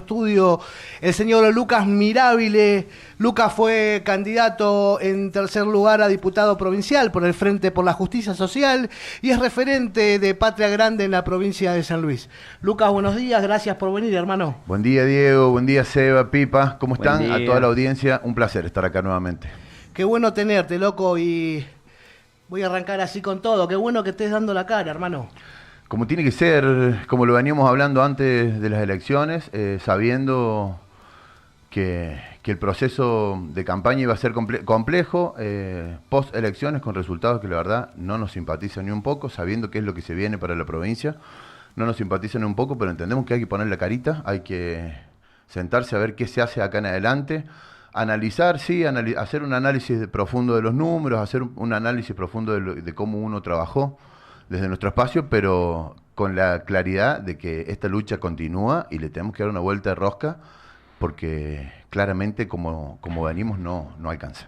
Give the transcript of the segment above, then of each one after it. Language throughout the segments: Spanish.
estudio el señor Lucas Mirabile. Lucas fue candidato en tercer lugar a diputado provincial por el Frente por la Justicia Social y es referente de Patria Grande en la provincia de San Luis. Lucas, buenos días, gracias por venir, hermano. Buen día, Diego, buen día, Seba, Pipa, ¿cómo Buen están? día. A toda la audiencia, un placer estar acá nuevamente. Qué bueno tenerte, loco, y voy a arrancar así con todo. Qué bueno que estés dando la cara, hermano. Como tiene que ser, como lo veníamos hablando antes de las elecciones, sabiendo que el proceso de campaña iba a ser complejo, post elecciones con resultados que la verdad no nos simpatizan ni un poco, sabiendo qué es lo que se viene para la provincia, no nos simpatizan ni un poco, pero entendemos que hay que poner la carita, hay que sentarse a ver qué se hace acá en adelante, analizar, sí, hacer un análisis profundo de los números, hacer un análisis profundo de cómo uno trabajó desde nuestro espacio, pero con la claridad de que esta lucha continúa y le tenemos que dar una vuelta de rosca, porque claramente como venimos no alcanza.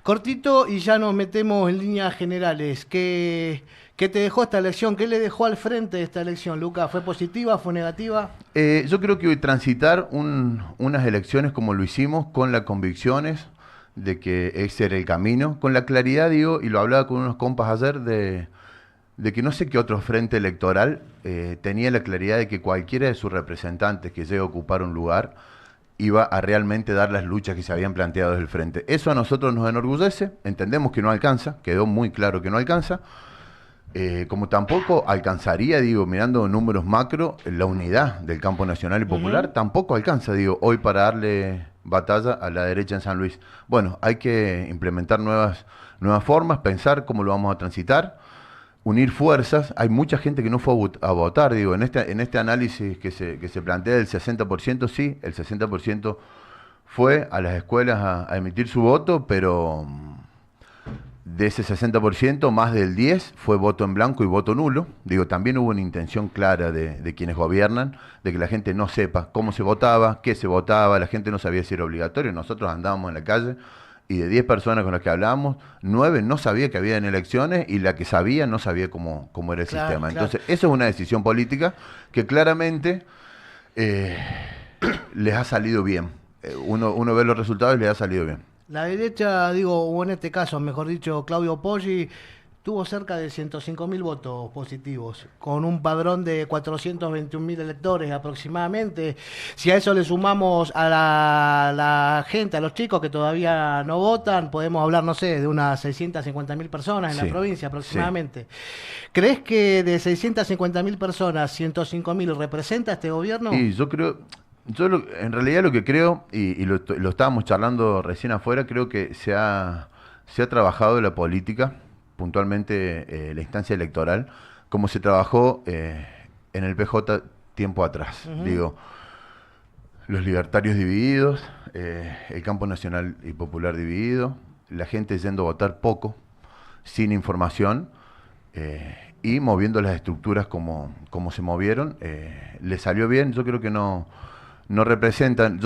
Cortito y ya nos metemos en líneas generales. ¿Qué te dejó esta elección? ¿Qué le dejó al frente de esta elección, Lucas? ¿Fue positiva? ¿Fue negativa? Yo creo que transitar unas elecciones como lo hicimos, con las convicciones de que ese era el camino, con la claridad, digo, y lo hablaba con unos compas ayer, de que no sé qué otro frente electoral tenía la claridad de que cualquiera de sus representantes que llegue a ocupar un lugar iba a realmente dar las luchas que se habían planteado desde el frente. Eso a nosotros nos enorgullece, entendemos que no alcanza, quedó muy claro que no alcanza, como tampoco alcanzaría, digo, mirando números macro, la unidad del campo nacional y popular, tampoco alcanza, digo, hoy para darle batalla a la derecha en San Luis. Bueno, hay que implementar nuevas formas, pensar cómo lo vamos a transitar, unir fuerzas. Hay mucha gente que no fue a votar, digo, en este análisis que se plantea del 60%, sí, el 60% fue a las escuelas a emitir su voto, pero de ese 60%, más del 10% fue voto en blanco y voto nulo. Digo, también hubo una intención clara de quienes gobiernan, de que la gente no sepa cómo se votaba, qué se votaba, la gente no sabía si era obligatorio. Nosotros andábamos en la calle y de 10 personas con las que hablábamos, 9 no sabía que había en elecciones y la que sabía no sabía cómo era el sistema. Entonces, eso es una decisión política que claramente les ha salido bien. Uno ve los resultados y les ha salido bien. La derecha, digo, o en este caso, mejor dicho, Claudio Poggi, tuvo cerca de 105.000 votos positivos, con un padrón de 421.000 electores aproximadamente. Si a eso le sumamos a la gente, a los chicos que todavía no votan, podemos hablar, no sé, de unas 650.000 personas en la provincia aproximadamente. Sí. ¿Crees que de 650.000 personas, 105.000 representa este gobierno? Y yo creo... en realidad lo que creo, y lo estábamos charlando recién afuera, creo que se ha trabajado la política, puntualmente la instancia electoral, como se trabajó en el PJ tiempo atrás. Digo, los libertarios divididos, el campo nacional y popular dividido, la gente yendo a votar poco, sin información, y moviendo las estructuras como se movieron. Le salió bien, yo creo que no representan,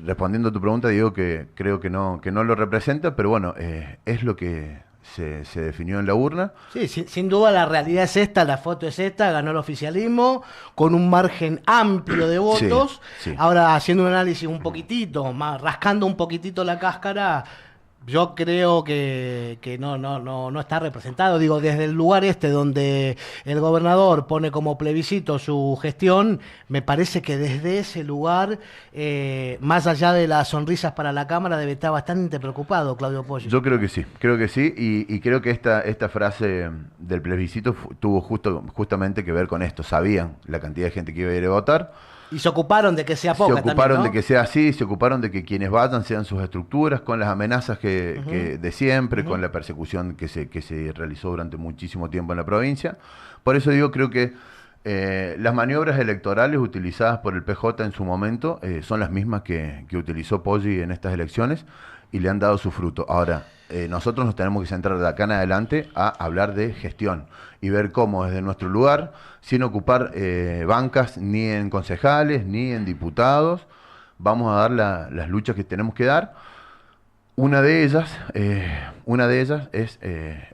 respondiendo a tu pregunta, digo que creo que no lo representa, pero bueno, es lo que se definió en la urna. Sí, sin duda la realidad es esta, la foto es esta, ganó el oficialismo con un margen amplio de votos. Sí, sí. Ahora, haciendo un análisis un poquitito, más rascando un poquitito la cáscara, yo creo que no está representado. Digo, desde el lugar donde el gobernador pone como plebiscito su gestión, me parece que desde ese lugar, más allá de las sonrisas para la Cámara, debe estar bastante preocupado Claudio Poggi. Yo creo que sí, y creo que esta frase del plebiscito tuvo justamente que ver con esto. Sabían la cantidad de gente que iba a ir a votar. Y se ocuparon de que sea poca. Se ocuparon también, ¿no? de que sea así, se ocuparon de que quienes vayan sean sus estructuras, con las amenazas que de siempre, con la persecución que se realizó durante muchísimo tiempo en la provincia. Por eso digo, creo que las maniobras electorales utilizadas por el PJ en su momento son las mismas que utilizó Poggi en estas elecciones y le han dado su fruto. Ahora, nosotros nos tenemos que centrar de acá en adelante a hablar de gestión y ver cómo desde nuestro lugar, sin ocupar bancas ni en concejales ni en diputados, vamos a dar las luchas que tenemos que dar. Una de ellas es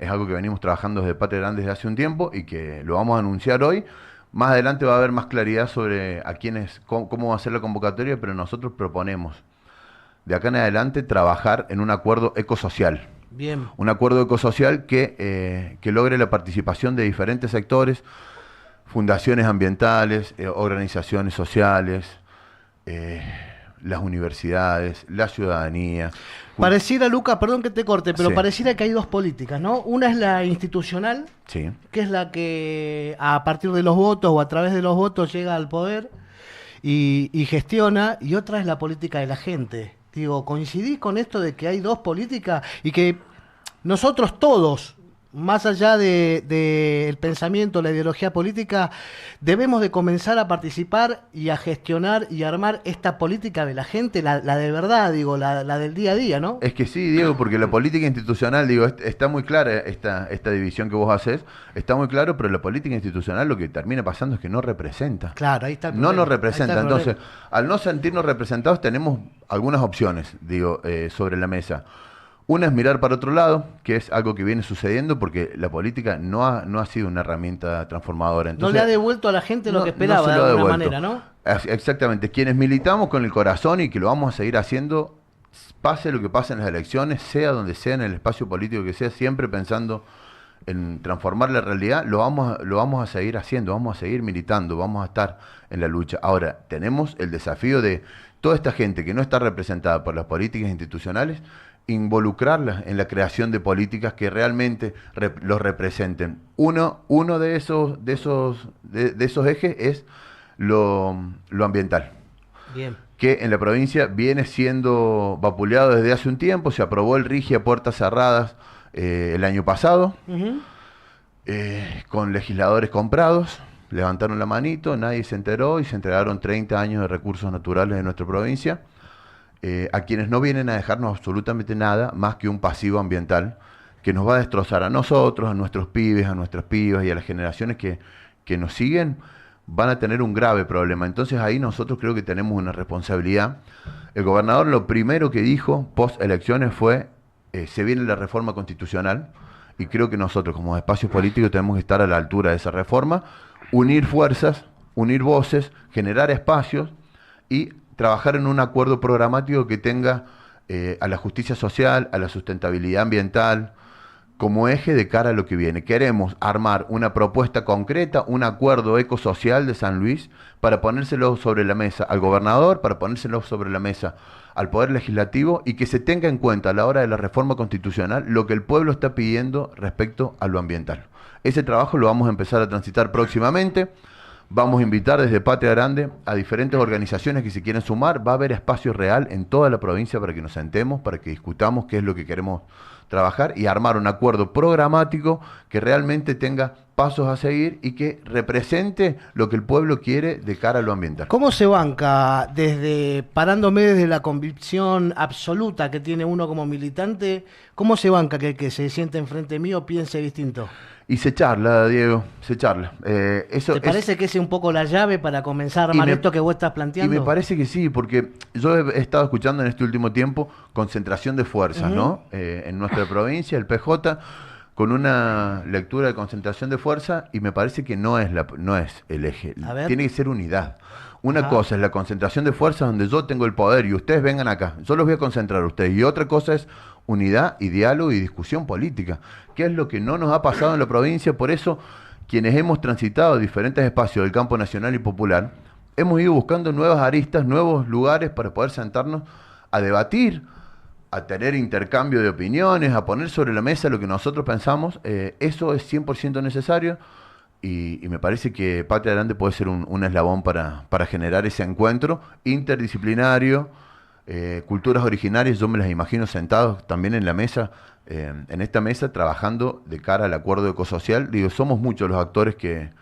algo que venimos trabajando desde Patria Grande desde hace un tiempo y que lo vamos a anunciar hoy, Más adelante va a haber más claridad sobre a quiénes, cómo va a ser la convocatoria, pero nosotros proponemos de acá en adelante trabajar en un acuerdo ecosocial. Bien. Un acuerdo ecosocial que logre la participación de diferentes sectores, fundaciones ambientales, organizaciones sociales, las universidades, la ciudadanía. Pareciera, Luca, perdón que te corte, pero Sí. pareciera que hay dos políticas, ¿no? Una es la institucional, Sí. que es la que a partir de los votos o a través de los votos llega al poder y gestiona, y otra es la política de la gente. Digo, ¿coincidís con esto de que hay dos políticas y que nosotros todos, más allá del pensamiento, la ideología política, debemos de comenzar a participar y a gestionar y a armar esta política de la gente, la de verdad, digo, la del día a día, ¿no? Es que sí, Diego, porque la política institucional, digo, está muy clara esta división que vos haces, está muy claro, pero la política institucional lo que termina pasando es que no representa. Claro, ahí está el No problema, nos ahí está representa. el problema. Entonces, al no sentirnos representados, tenemos algunas opciones, digo, sobre la mesa. Una es mirar para otro lado, que es algo que viene sucediendo porque la política no ha sido una herramienta transformadora. Entonces, no le ha devuelto a la gente lo que esperaba, se de lo ha alguna devuelto. manera, ¿no? Exactamente. Quienes militamos con el corazón y que lo vamos a seguir haciendo, pase lo que pase en las elecciones, sea donde sea, en el espacio político que sea, siempre pensando en transformar la realidad, lo vamos a seguir haciendo, vamos a seguir militando, vamos a estar en la lucha. Ahora, tenemos el desafío de toda esta gente que no está representada por las políticas institucionales, involucrarlas en la creación de políticas que realmente los representen. Uno de esos ejes es lo ambiental, Bien. que en la provincia viene siendo vapuleado desde hace un tiempo. Se aprobó el RIGI a puertas cerradas el año pasado, Ujú. con legisladores comprados. Levantaron la manito, nadie se enteró y se entregaron 30 años de recursos naturales de nuestra provincia, a quienes no vienen a dejarnos absolutamente nada más que un pasivo ambiental que nos va a destrozar a nosotros, a nuestros pibes, a nuestras pibas y a las generaciones que nos siguen. Van a tener un grave problema. Entonces ahí nosotros creo que tenemos una responsabilidad. El gobernador lo primero que dijo post elecciones fue, se viene la reforma constitucional, y creo que nosotros como espacios políticos tenemos que estar a la altura de esa reforma, unir fuerzas, unir voces, generar espacios y trabajar en un acuerdo programático que tenga a la justicia social, a la sustentabilidad ambiental, como eje de cara a lo que viene. Queremos armar una propuesta concreta, un acuerdo ecosocial de San Luis, para ponérselo sobre la mesa al gobernador, para ponérselo sobre la mesa al Poder Legislativo, y que se tenga en cuenta a la hora de la reforma constitucional lo que el pueblo está pidiendo respecto a lo ambiental. Ese trabajo lo vamos a empezar a transitar próximamente. Vamos a invitar desde Patria Grande a diferentes organizaciones que se quieren sumar. Va a haber espacio real en toda la provincia para que nos sentemos, para que discutamos qué es lo que queremos trabajar y armar un acuerdo programático que realmente tenga pasos a seguir y que represente lo que el pueblo quiere de cara a lo ambiental. ¿Cómo se banca, parándome desde la convicción absoluta que tiene uno como militante, cómo se banca que el que se siente enfrente mío piense distinto? Y se charla, Diego, se charla. ¿Te parece que esa es un poco la llave para comenzar a armar esto que vos estás planteando? Y me parece que sí, porque yo he estado escuchando en este último tiempo concentración de fuerzas, ¿no? En nuestra provincia, el PJ, con una lectura de concentración de fuerza, y me parece que no es el eje. Tiene que ser unidad. Una cosa es la concentración de fuerzas donde yo tengo el poder y ustedes vengan acá, yo los voy a concentrar a ustedes. Y otra cosa es unidad y diálogo y discusión política, que es lo que no nos ha pasado en la provincia. Por eso, quienes hemos transitado diferentes espacios del campo nacional y popular, hemos ido buscando nuevas aristas, nuevos lugares para poder sentarnos a debatir, a tener intercambio de opiniones, a poner sobre la mesa lo que nosotros pensamos. Eso es 100% necesario. Y me parece que Patria Grande puede ser un eslabón para generar ese encuentro interdisciplinario, culturas originarias. Yo me las imagino sentados también en la mesa, en esta mesa, trabajando de cara al acuerdo ecosocial. Digo, somos muchos los actores que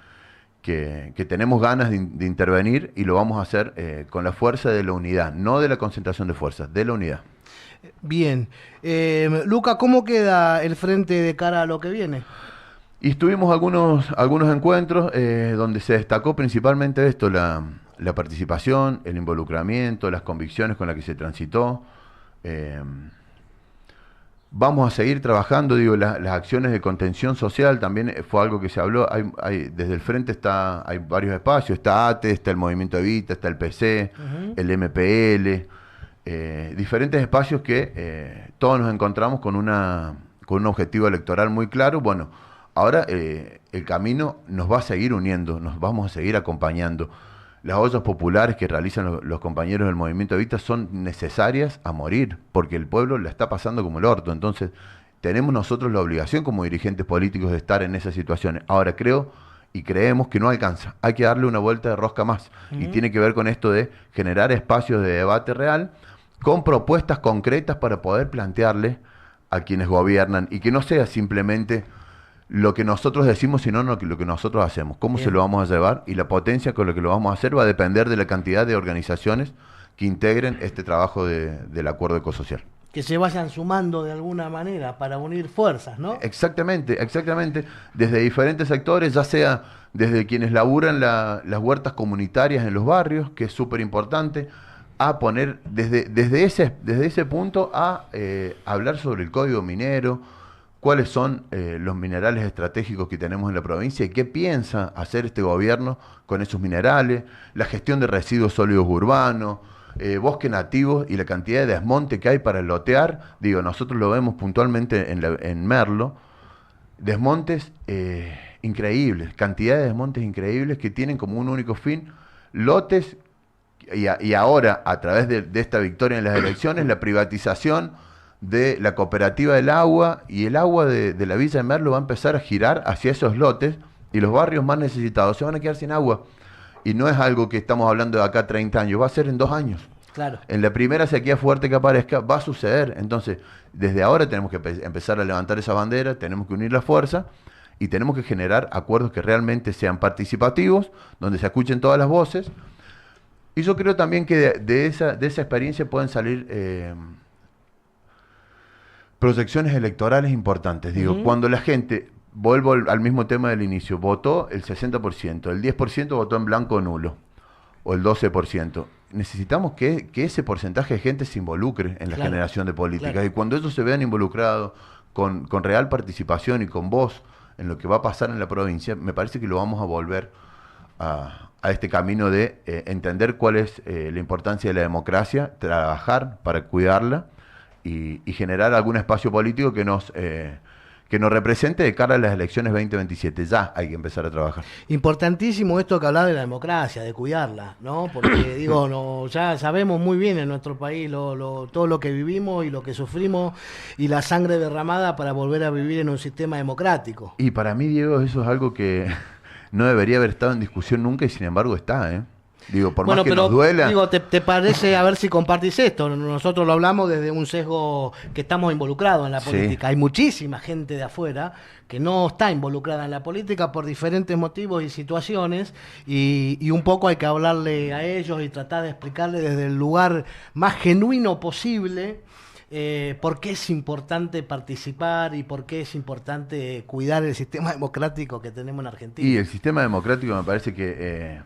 tenemos ganas de intervenir, y lo vamos a hacer con la fuerza de la unidad, no de la concentración de fuerzas, de la unidad. Bien. Luca, ¿cómo queda el frente de cara a lo que viene? Y estuvimos algunos encuentros donde se destacó principalmente esto, la participación, el involucramiento, las convicciones con las que se transitó. Vamos a seguir trabajando, digo, las acciones de contención social también fue algo que se habló. Desde el frente hay varios espacios, está ATE, está el Movimiento Evita, está el PC, el MPL, diferentes espacios que todos nos encontramos con un objetivo electoral muy claro. Bueno, ahora el camino nos va a seguir uniendo, nos vamos a seguir acompañando. Las ollas populares que realizan los compañeros del Movimiento Evita son necesarias a morir, porque el pueblo la está pasando como el orto. Entonces, tenemos nosotros la obligación como dirigentes políticos de estar en esas situaciones. Ahora creo y creemos que no alcanza. Hay que darle una vuelta de rosca más. Y tiene que ver con esto de generar espacios de debate real con propuestas concretas para poder plantearle a quienes gobiernan y que no sea simplemente lo que nosotros decimos, sino lo que nosotros hacemos. ¿Cómo se lo vamos a llevar? Y la potencia con la que lo vamos a hacer va a depender de la cantidad de organizaciones que integren este trabajo del acuerdo ecosocial. Que se vayan sumando de alguna manera para unir fuerzas, ¿no? Exactamente, exactamente. Desde diferentes sectores, ya sea desde quienes laburan las huertas comunitarias en los barrios, que es súper importante, a poner desde ese punto a hablar sobre el código minero, cuáles son los minerales estratégicos que tenemos en la provincia y qué piensa hacer este gobierno con esos minerales, la gestión de residuos sólidos urbanos, bosque nativo y la cantidad de desmonte que hay para lotear. Digo, nosotros lo vemos puntualmente en Merlo, desmontes increíbles, cantidad de desmontes increíbles que tienen como un único fin, lotes, y ahora, a través de esta victoria en las elecciones, la privatización de la cooperativa del agua, y el agua de la Villa de Merlo va a empezar a girar hacia esos lotes y los barrios más necesitados se van a quedar sin agua. Y no es algo que estamos hablando de acá 30 años, va a ser en 2 años. Claro. En la primera sequía fuerte que aparezca va a suceder. Entonces, desde ahora tenemos que empezar a levantar esa bandera, tenemos que unir la fuerza y tenemos que generar acuerdos que realmente sean participativos, donde se escuchen todas las voces. Y yo creo también que de esa experiencia pueden salir proyecciones electorales importantes. Digo, cuando la gente, vuelvo al mismo tema del inicio, votó el 60%, el 10% votó en blanco o nulo, o el 12%. Necesitamos que ese porcentaje de gente se involucre en la generación de políticas. Claro. Y cuando ellos se vean involucrados con real participación y con voz en lo que va a pasar en la provincia, me parece que lo vamos a volver a este camino de entender cuál es la importancia de la democracia, trabajar para cuidarla y generar algún espacio político que nos represente de cara a las elecciones 2027. Ya hay que empezar a trabajar. Importantísimo esto que hablaba de la democracia, de cuidarla, ¿no? Porque digo, ya sabemos muy bien en nuestro país todo lo que vivimos y lo que sufrimos y la sangre derramada para volver a vivir en un sistema democrático. Y para mí, Diego, eso es algo que no debería haber estado en discusión nunca y sin embargo está, ¿eh? Digo, por más que nos duela. Digo, ¿te parece, a ver si compartís esto? Nosotros lo hablamos desde un sesgo que estamos involucrados en la política. Sí. Hay muchísima gente de afuera que no está involucrada en la política por diferentes motivos y situaciones, y un poco hay que hablarle a ellos y tratar de explicarle desde el lugar más genuino posible por qué es importante participar y por qué es importante cuidar el sistema democrático que tenemos en Argentina. Y el sistema democrático me parece que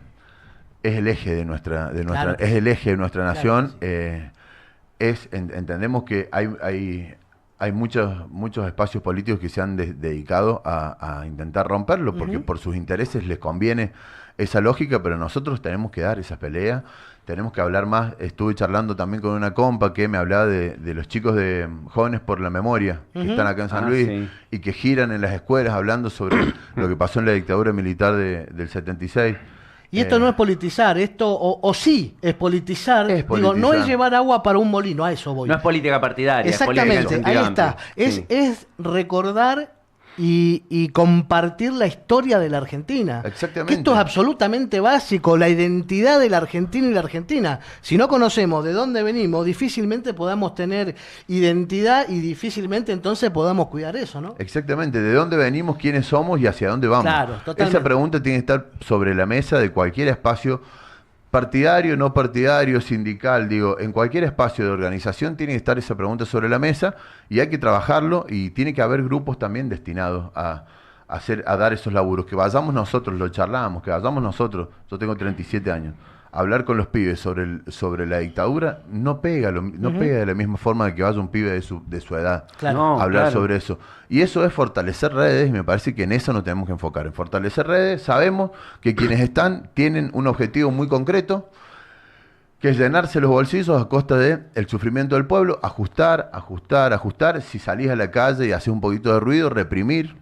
es el eje de nuestra claro. Es el eje de nuestra nación. Claro, sí. Entendemos que hay muchos espacios políticos que se han dedicado a intentar romperlo, porque por sus intereses les conviene esa lógica, pero nosotros tenemos que dar esa pelea, tenemos que hablar más. Estuve charlando también con una compa que me hablaba de los chicos de Jóvenes por la Memoria, que están acá en San Luis, y que giran en las escuelas hablando sobre lo que pasó en la dictadura militar del 76. Y esto no es politizar, esto o sí es politizar. Digo, no es llevar agua para un molino, a eso voy. No es política partidaria. Exactamente, es política ahí está. Es recordar y compartir la historia de la Argentina. Exactamente. Esto es absolutamente básico, la identidad del argentino y la argentina. Si no conocemos de dónde venimos, difícilmente podamos tener identidad y difícilmente entonces podamos cuidar eso, ¿no? Exactamente, de dónde venimos, quiénes somos y hacia dónde vamos. Claro, totalmente. Esa pregunta tiene que estar sobre la mesa de cualquier espacio partidario, no partidario, sindical, digo, en cualquier espacio de organización tiene que estar esa pregunta sobre la mesa y hay que trabajarlo, y tiene que haber grupos también destinados a dar esos laburos, que vayamos nosotros, lo charlamos, que vayamos nosotros, yo tengo 37 años, hablar con los pibes sobre la dictadura, no pega de la misma forma de que vaya un pibe de su edad Claro. a hablar sobre eso. Y eso es fortalecer redes, y me parece que en eso nos tenemos que enfocar. En fortalecer redes, sabemos que quienes están tienen un objetivo muy concreto, que es llenarse los bolsillos a costa del sufrimiento del pueblo, ajustar. Si salís a la calle y haces un poquito de ruido, reprimir.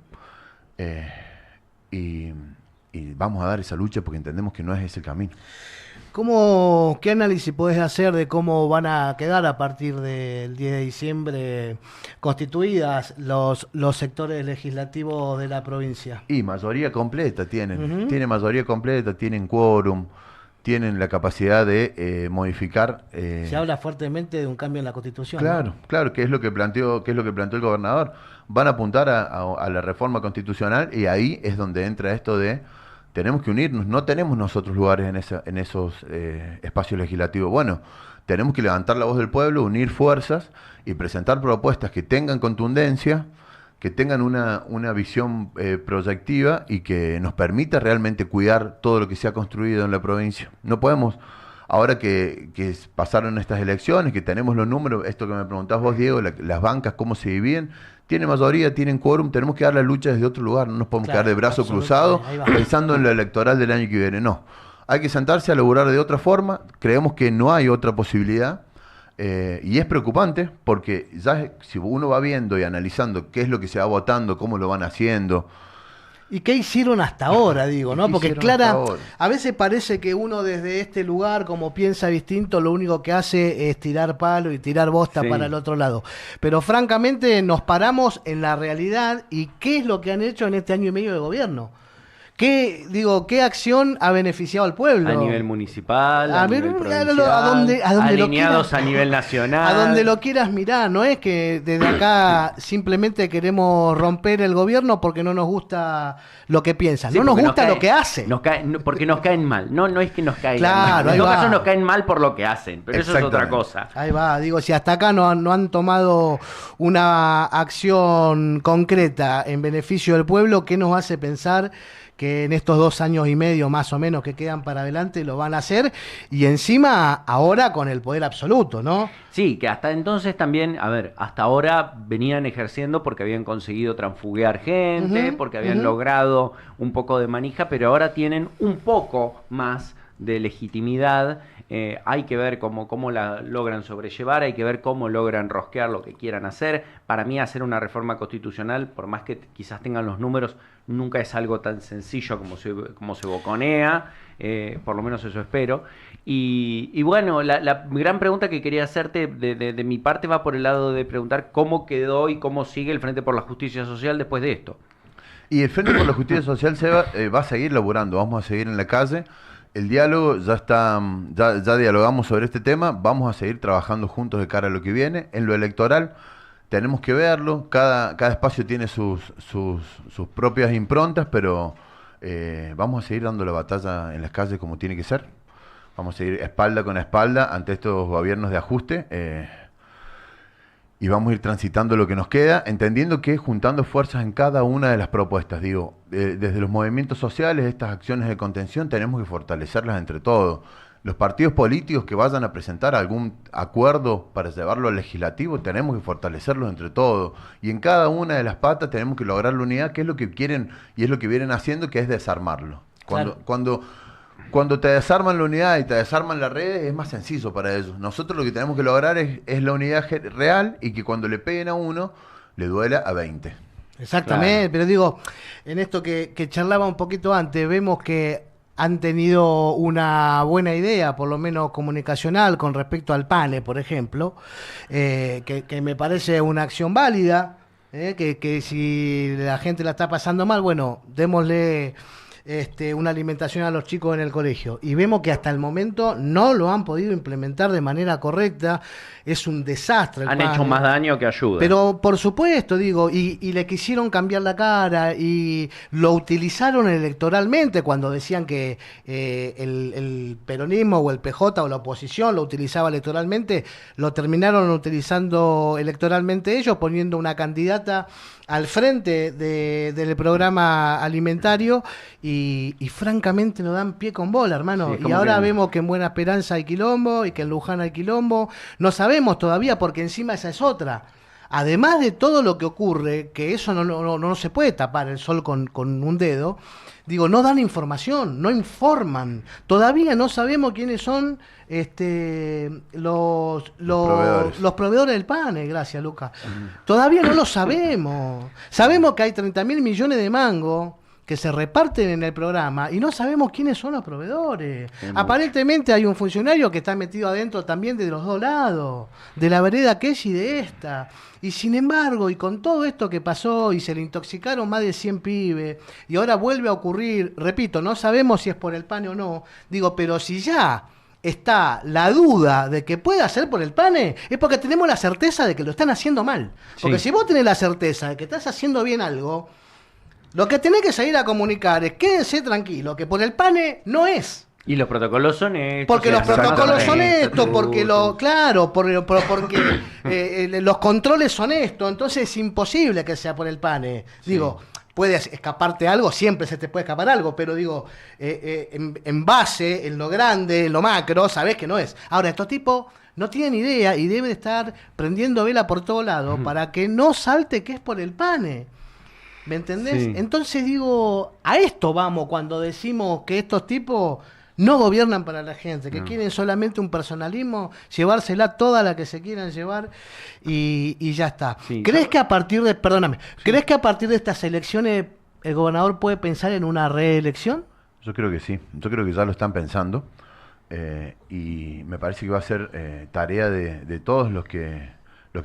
Y vamos a dar esa lucha porque entendemos que no es ese el camino. ¿Qué análisis podés hacer de cómo van a quedar a partir del 10 de diciembre constituidas los sectores legislativos de la provincia? Y mayoría completa tienen. Tienen mayoría completa, tienen quórum, tienen la capacidad de modificar. Se habla fuertemente de un cambio en la Constitución. Claro, ¿no? claro, que es lo que planteó el gobernador. Van a apuntar a la reforma constitucional, y ahí es donde entra esto de tenemos que unirnos. No tenemos nosotros lugares en esos espacios legislativos. Bueno, tenemos que levantar la voz del pueblo, unir fuerzas y presentar propuestas que tengan contundencia, que tengan una visión proyectiva y que nos permita realmente cuidar todo lo que se ha construido en la provincia. No podemos, ahora que pasaron estas elecciones, que tenemos los números, esto que me preguntás vos, Diego, las bancas, cómo se dividen, tienen mayoría, tienen quórum, tenemos que dar la lucha desde otro lugar, no nos podemos quedar de brazo cruzado pensando en lo electoral del año que viene, no. Hay que sentarse a laburar de otra forma, creemos que no hay otra posibilidad. Y es preocupante porque ya si uno va viendo y analizando qué es lo que se va votando, cómo lo van haciendo. ¿Y qué hicieron hasta ahora, digo, no? Porque a veces parece que uno desde este lugar, como piensa distinto, lo único que hace es tirar palo y tirar bosta para el otro lado. Pero francamente nos paramos en la realidad y qué es lo que han hecho en este año y medio de gobierno. ¿Qué acción ha beneficiado al pueblo? A nivel municipal, a nivel provincial, a donde alineados a nivel nacional. A donde lo quieras mirar, no es que desde acá simplemente queremos romper el gobierno porque no nos gusta lo que piensan, no nos gusta lo que hacen. Porque nos caen mal, no es que nos caigan mal. En todo caso nos caen mal por lo que hacen, pero eso es otra cosa. Ahí va, digo, si hasta acá no han tomado una acción concreta en beneficio del pueblo, ¿qué nos hace pensar que en estos 2 años y medio más o menos que quedan para adelante lo van a hacer, y encima ahora con el poder absoluto, ¿no? Sí, que hasta entonces también, hasta ahora venían ejerciendo porque habían conseguido transfuguear gente, porque habían logrado un poco de manija, pero ahora tienen un poco más de legitimidad. Hay que ver cómo la logran sobrellevar, hay que ver cómo logran rosquear lo que quieran hacer. Para mí hacer una reforma constitucional, por más que quizás tengan los números, nunca es algo tan sencillo como se boconea, por lo menos eso espero. Y bueno, la gran pregunta que quería hacerte de mi parte va por el lado de preguntar cómo quedó y cómo sigue el Frente por la Justicia Social después de esto. Y el Frente por la Justicia Social va a seguir laburando, vamos a seguir en la calle. El diálogo ya dialogamos sobre este tema, vamos a seguir trabajando juntos de cara a lo que viene. En lo electoral tenemos que verlo, cada espacio tiene sus propias improntas, pero vamos a seguir dando la batalla en las calles como tiene que ser. Vamos a seguir espalda con espalda ante estos gobiernos de ajuste. Y vamos a ir transitando lo que nos queda, entendiendo que juntando fuerzas en cada una de las propuestas, digo, desde los movimientos sociales, estas acciones de contención, tenemos que fortalecerlas entre todos. Los partidos políticos que vayan a presentar algún acuerdo para llevarlo al legislativo, tenemos que fortalecerlos entre todos. Y en cada una de las patas tenemos que lograr la unidad, que es lo que quieren y es lo que vienen haciendo, que es desarmarlo. Cuando te desarman la unidad y te desarman las redes, es más sencillo para ellos. Nosotros lo que tenemos que lograr es la unidad real, y que cuando le peguen a uno, le duela a 20. Exactamente, claro. Pero digo, en esto que charlaba un poquito antes, vemos que han tenido una buena idea, por lo menos comunicacional, con respecto al PANE, por ejemplo, que me parece una acción válida, que si la gente la está pasando mal, bueno, démosle una alimentación a los chicos en el colegio, y vemos que hasta el momento no lo han podido implementar de manera correcta. Es un desastre. Han hecho más daño que ayuda. Pero por supuesto, digo, y le quisieron cambiar la cara y lo utilizaron electoralmente cuando decían que el peronismo o el PJ o la oposición lo utilizaba electoralmente. Lo terminaron utilizando electoralmente ellos, poniendo una candidata al frente del programa alimentario, y francamente no dan pie con bola, hermano. Sí, y ahora vemos que en Buena Esperanza hay quilombo y que en Luján hay quilombo. No sabemos todavía porque encima esa es otra. Además de todo lo que ocurre, que eso no se puede tapar el sol con un dedo, digo, no dan información, no informan. Todavía no sabemos quiénes son los proveedores del PANE, gracias, Lucas. Todavía no lo sabemos. Sabemos que hay 30.000 millones de mangos que se reparten en el programa y no sabemos quiénes son los proveedores. Aparentemente hay un funcionario que está metido adentro también de los dos lados, de la vereda que es y de esta. Y sin embargo, y con todo esto que pasó y se le intoxicaron más de 100 pibes, y ahora vuelve a ocurrir, repito, no sabemos si es por el PANE o no, digo, pero si ya está la duda de que pueda ser por el PANE, es porque tenemos la certeza de que lo están haciendo mal. Porque si vos tenés la certeza de que estás haciendo bien algo, lo que tenés que salir a comunicar es quédense tranquilos, que por el PANE no es. Y los protocolos son estos. Porque los protocolos son estos, porque los controles son estos, entonces es imposible que sea por el PANE. Digo, puede escaparte algo, siempre se te puede escapar algo, pero digo, en base, en lo grande, en lo macro, sabés que no es. Ahora, estos tipos no tienen idea y deben estar prendiendo vela por todos lados para que no salte que es por el PANE. ¿Me entendés? Sí. Entonces digo, a esto vamos cuando decimos que estos tipos no gobiernan para la gente, que quieren solamente un personalismo, llevársela toda la que se quieran llevar y ya está. Sí. ¿Crees que a partir de, ¿crees que a partir de estas elecciones el gobernador puede pensar en una reelección? Yo creo que sí, yo creo que ya lo están pensando y me parece que va a ser tarea de todos los que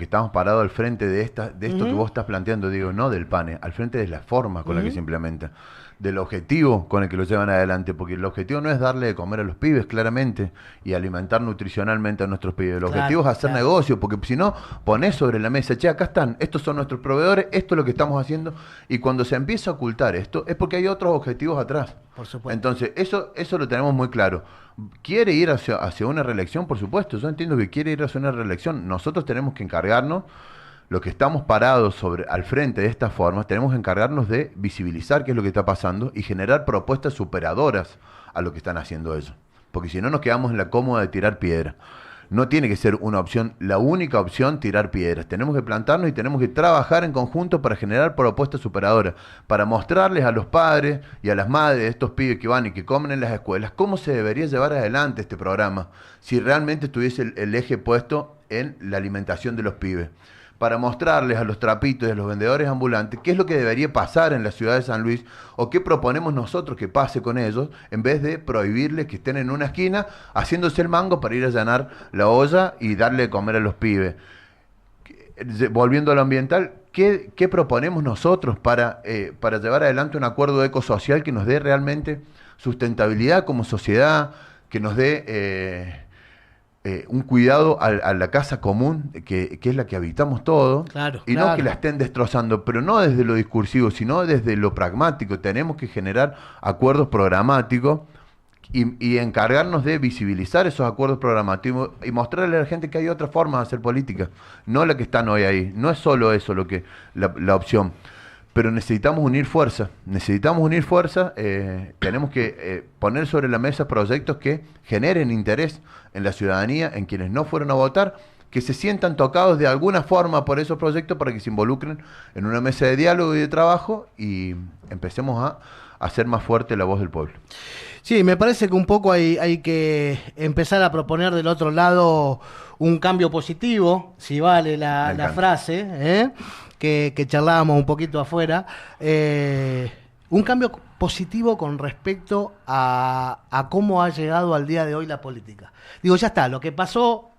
estamos parados al frente de esto que vos estás planteando, digo, no del PANE, al frente de la forma con la que se implementa, del objetivo con el que lo llevan adelante, porque el objetivo no es darle de comer a los pibes, claramente, y alimentar nutricionalmente a nuestros pibes. El objetivo es hacer negocio, porque si no, ponés sobre la mesa, che, acá están, estos son nuestros proveedores, esto es lo que estamos haciendo, y cuando se empieza a ocultar esto, es porque hay otros objetivos atrás. Por supuesto. Entonces, eso lo tenemos muy claro. ¿Quiere ir hacia una reelección? Por supuesto, yo entiendo que quiere ir hacia una reelección. Nosotros tenemos que encargarnos, los que estamos parados al frente de esta forma, tenemos que encargarnos de visibilizar qué es lo que está pasando y generar propuestas superadoras a lo que están haciendo ellos. Porque si no nos quedamos en la cómoda de tirar piedra. No tiene que ser una opción, la única opción, tirar piedras. Tenemos que plantarnos y tenemos que trabajar en conjunto para generar propuestas superadoras, para mostrarles a los padres y a las madres de estos pibes que van y que comen en las escuelas cómo se debería llevar adelante este programa, si realmente estuviese el eje puesto en la alimentación de los pibes. Para mostrarles a los trapitos y a los vendedores ambulantes qué es lo que debería pasar en la ciudad de San Luis o qué proponemos nosotros que pase con ellos, en vez de prohibirles que estén en una esquina haciéndose el mango para ir a llenar la olla y darle de comer a los pibes. Volviendo a lo ambiental, ¿qué proponemos nosotros para llevar adelante un acuerdo ecosocial que nos dé realmente sustentabilidad como sociedad, que nos dé un cuidado a la casa común, que es la que habitamos todos, no que la estén destrozando, pero no desde lo discursivo, sino desde lo pragmático? Tenemos que generar acuerdos programáticos y encargarnos de visibilizar esos acuerdos programáticos y mostrarle a la gente que hay otra forma de hacer política, no la que están hoy ahí. No es solo eso la opción. Pero necesitamos unir fuerza, tenemos que poner sobre la mesa proyectos que generen interés en la ciudadanía, en quienes no fueron a votar, que se sientan tocados de alguna forma por esos proyectos para que se involucren en una mesa de diálogo y de trabajo y empecemos a hacer más fuerte la voz del pueblo. Sí, me parece que un poco hay que empezar a proponer del otro lado un cambio positivo, si vale la frase, que charlábamos un poquito afuera, un cambio positivo con respecto a cómo ha llegado al día de hoy la política. Digo, ya está, lo que pasó,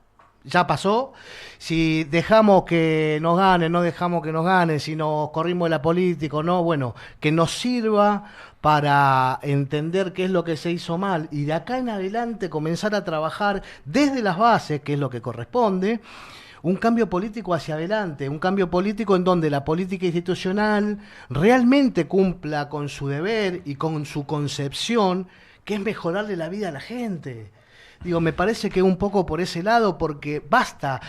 ya pasó. Si dejamos que nos gane, no dejamos que nos gane, si nos corrimos de la política o no, bueno, que nos sirva para entender qué es lo que se hizo mal y de acá en adelante comenzar a trabajar desde las bases, que es lo que corresponde, un cambio político hacia adelante, un cambio político en donde la política institucional realmente cumpla con su deber y con su concepción, que es mejorarle la vida a la gente. Digo, me parece que un poco por ese lado, porque basta.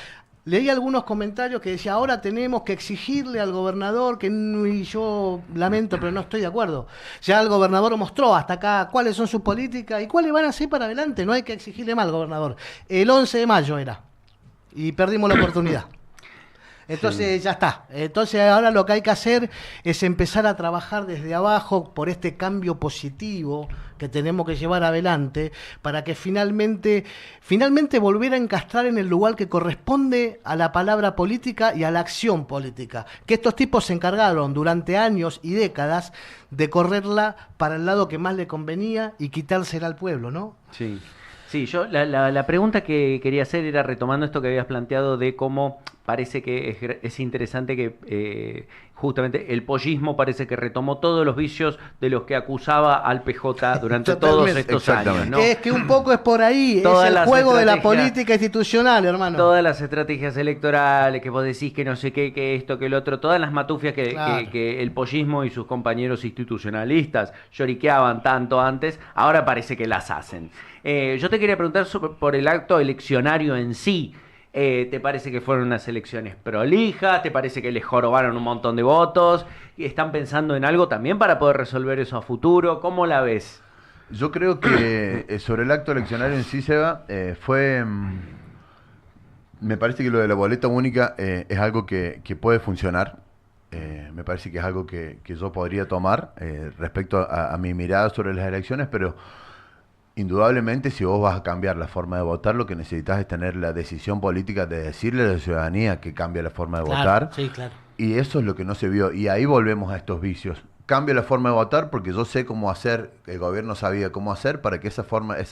leí algunos comentarios que decía, ahora tenemos que exigirle al gobernador, y yo lamento, pero no estoy de acuerdo. Ya el gobernador mostró hasta acá cuáles son sus políticas y cuáles van a ser para adelante. No hay que exigirle más al gobernador. El 11 de mayo era, y perdimos la oportunidad. Entonces ya está. Entonces ahora lo que hay que hacer es empezar a trabajar desde abajo por este cambio positivo que tenemos que llevar adelante para que finalmente volver a encastrar en el lugar que corresponde a la palabra política y a la acción política. Que estos tipos se encargaron durante años y décadas de correrla para el lado que más le convenía y quitársela al pueblo, ¿no? Sí. Sí, yo la pregunta que quería hacer era retomando esto que habías planteado de cómo parece que es interesante que justamente el pollismo parece que retomó todos los vicios de los que acusaba al PJ durante todos estos años, ¿no? Es que un poco es por ahí, es el juego de la política institucional, hermano. Todas las estrategias electorales, que vos decís que no sé qué, que esto, que el otro, todas las matufias que el pollismo y sus compañeros institucionalistas lloriqueaban tanto antes, ahora parece que las hacen. Yo te quería preguntar por el acto eleccionario en sí. ¿Te parece que fueron unas elecciones prolijas? ¿Te parece que les jorobaron un montón de votos? ¿Están pensando en algo también para poder resolver eso a futuro? ¿Cómo la ves? Yo creo que sobre el acto eleccionario en sí, Seba, me parece que lo de la boleta única es algo que puede funcionar. Me parece que es algo que yo podría tomar respecto a mi mirada sobre las elecciones, pero indudablemente, si vos vas a cambiar la forma de votar, lo que necesitas es tener la decisión política de decirle a la ciudadanía que cambie la forma de votar. Sí, claro. Y eso es lo que no se vio. Y ahí volvemos a estos vicios. Cambio la forma de votar porque yo sé cómo hacer, el gobierno sabía cómo hacer para que esa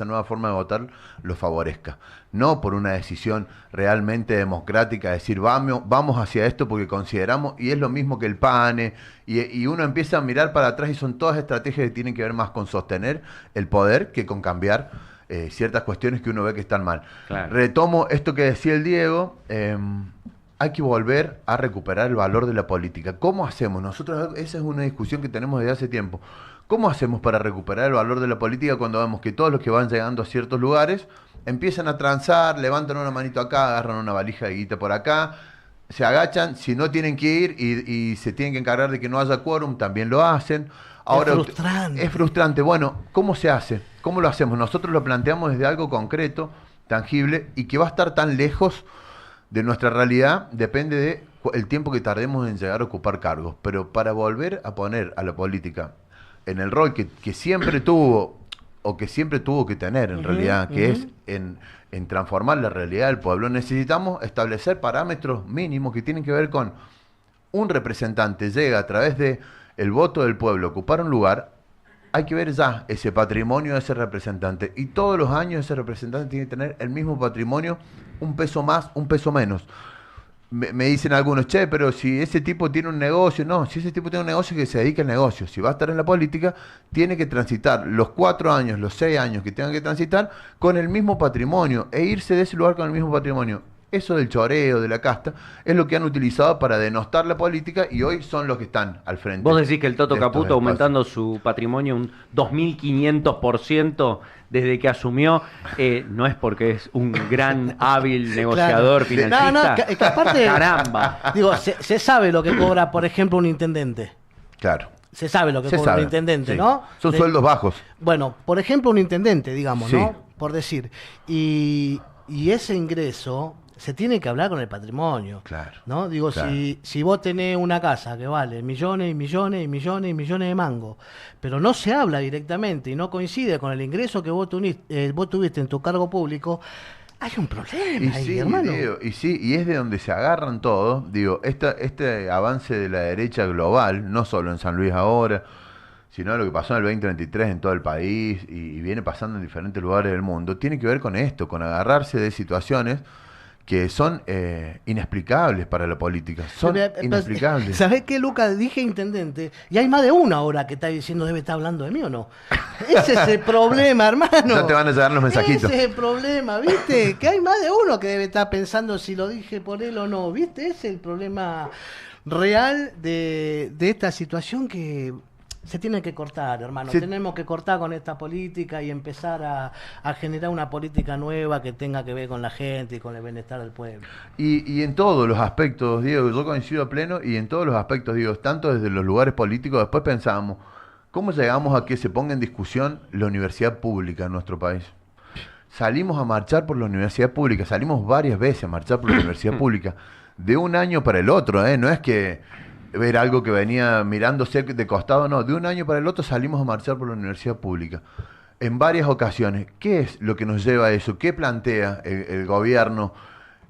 nueva forma de votar lo favorezca. No por una decisión realmente democrática, decir vamos hacia esto porque consideramos, y es lo mismo que el PANE, y uno empieza a mirar para atrás y son todas estrategias que tienen que ver más con sostener el poder que con cambiar ciertas cuestiones que uno ve que están mal. Claro. Retomo esto que decía el Diego. Hay que volver a recuperar el valor de la política. ¿Cómo hacemos? Nosotros, esa es una discusión que tenemos desde hace tiempo. ¿Cómo hacemos para recuperar el valor de la política cuando vemos que todos los que van llegando a ciertos lugares empiezan a transar, levantan una manito acá, agarran una valija de guita por acá, se agachan, si no tienen que ir y se tienen que encargar de que no haya quórum, también lo hacen. Ahora, es frustrante. Es frustrante. Bueno, ¿cómo se hace? ¿Cómo lo hacemos? Nosotros lo planteamos desde algo concreto, tangible, y que va a estar tan lejos de nuestra realidad, depende de el tiempo que tardemos en llegar a ocupar cargos. Pero para volver a poner a la política en el rol que siempre tuvo, o que siempre tuvo que tener en realidad, que es en transformar la realidad del pueblo, necesitamos establecer parámetros mínimos que tienen que ver con un representante llega a través de el voto del pueblo a ocupar un lugar. Hay que ver ya ese patrimonio de ese representante. Y todos los años ese representante tiene que tener el mismo patrimonio, un peso más, un peso menos. Me dicen algunos, che, pero si ese tipo tiene un negocio, no, si ese tipo tiene un negocio, que se dedique al negocio. Si va a estar en la política, tiene que transitar los 4 años, los 6 años que tenga que transitar con el mismo patrimonio e irse de ese lugar con el mismo patrimonio. Eso del choreo, de la casta, es lo que han utilizado para denostar la política y hoy son los que están al frente. Vos decís que el Toto Caputo aumentando su patrimonio un 2500% desde que asumió, no es porque es un gran hábil negociador financista. No, que aparte, caramba. Digo, se sabe lo que cobra, por ejemplo, un intendente. Claro. Se sabe lo que cobra un intendente, sí, ¿no? Son sueldos bajos. Bueno, por ejemplo, un intendente, digamos, sí, ¿no? Por decir. Y ese ingreso se tiene que hablar con el patrimonio. Claro. ¿No? Digo, claro. Si vos tenés una casa que vale millones y millones y millones y millones de mangos, pero no se habla directamente y no coincide con el ingreso que vos tuviste en tu cargo público, hay un problema ahí, sí, hermano. Y es de donde se agarran todos. Digo, este avance de la derecha global, no solo en San Luis ahora, sino lo que pasó en el 2023 en todo el país y viene pasando en diferentes lugares del mundo, tiene que ver con esto, con agarrarse de situaciones que son inexplicables para la política. Son inexplicables. ¿Sabés qué, Lucas? Dije intendente, y hay más de una hora que está diciendo debe estar hablando de mí o no. Ese es el problema, hermano. No te van a llegar los mensajitos. Ese es el problema, ¿viste? Que hay más de uno que debe estar pensando si lo dije por él o no, ¿viste? Ese es el problema real de esta situación que Se tiene que cortar, hermano. Tenemos que cortar con esta política y empezar a generar una política nueva que tenga que ver con la gente y con el bienestar del pueblo. Y en todos los aspectos, Diego, yo coincido a pleno, y en todos los aspectos, Diego, tanto desde los lugares políticos, después pensamos, ¿cómo llegamos a que se ponga en discusión la universidad pública en nuestro país? Salimos a marchar por la universidad pública, salimos varias veces a marchar por la universidad pública, de un año para el otro, no es que ver algo que venía mirándose de costado, no, de un año para el otro salimos a marchar por la universidad pública. En varias ocasiones, ¿qué es lo que nos lleva a eso? ¿Qué plantea el gobierno?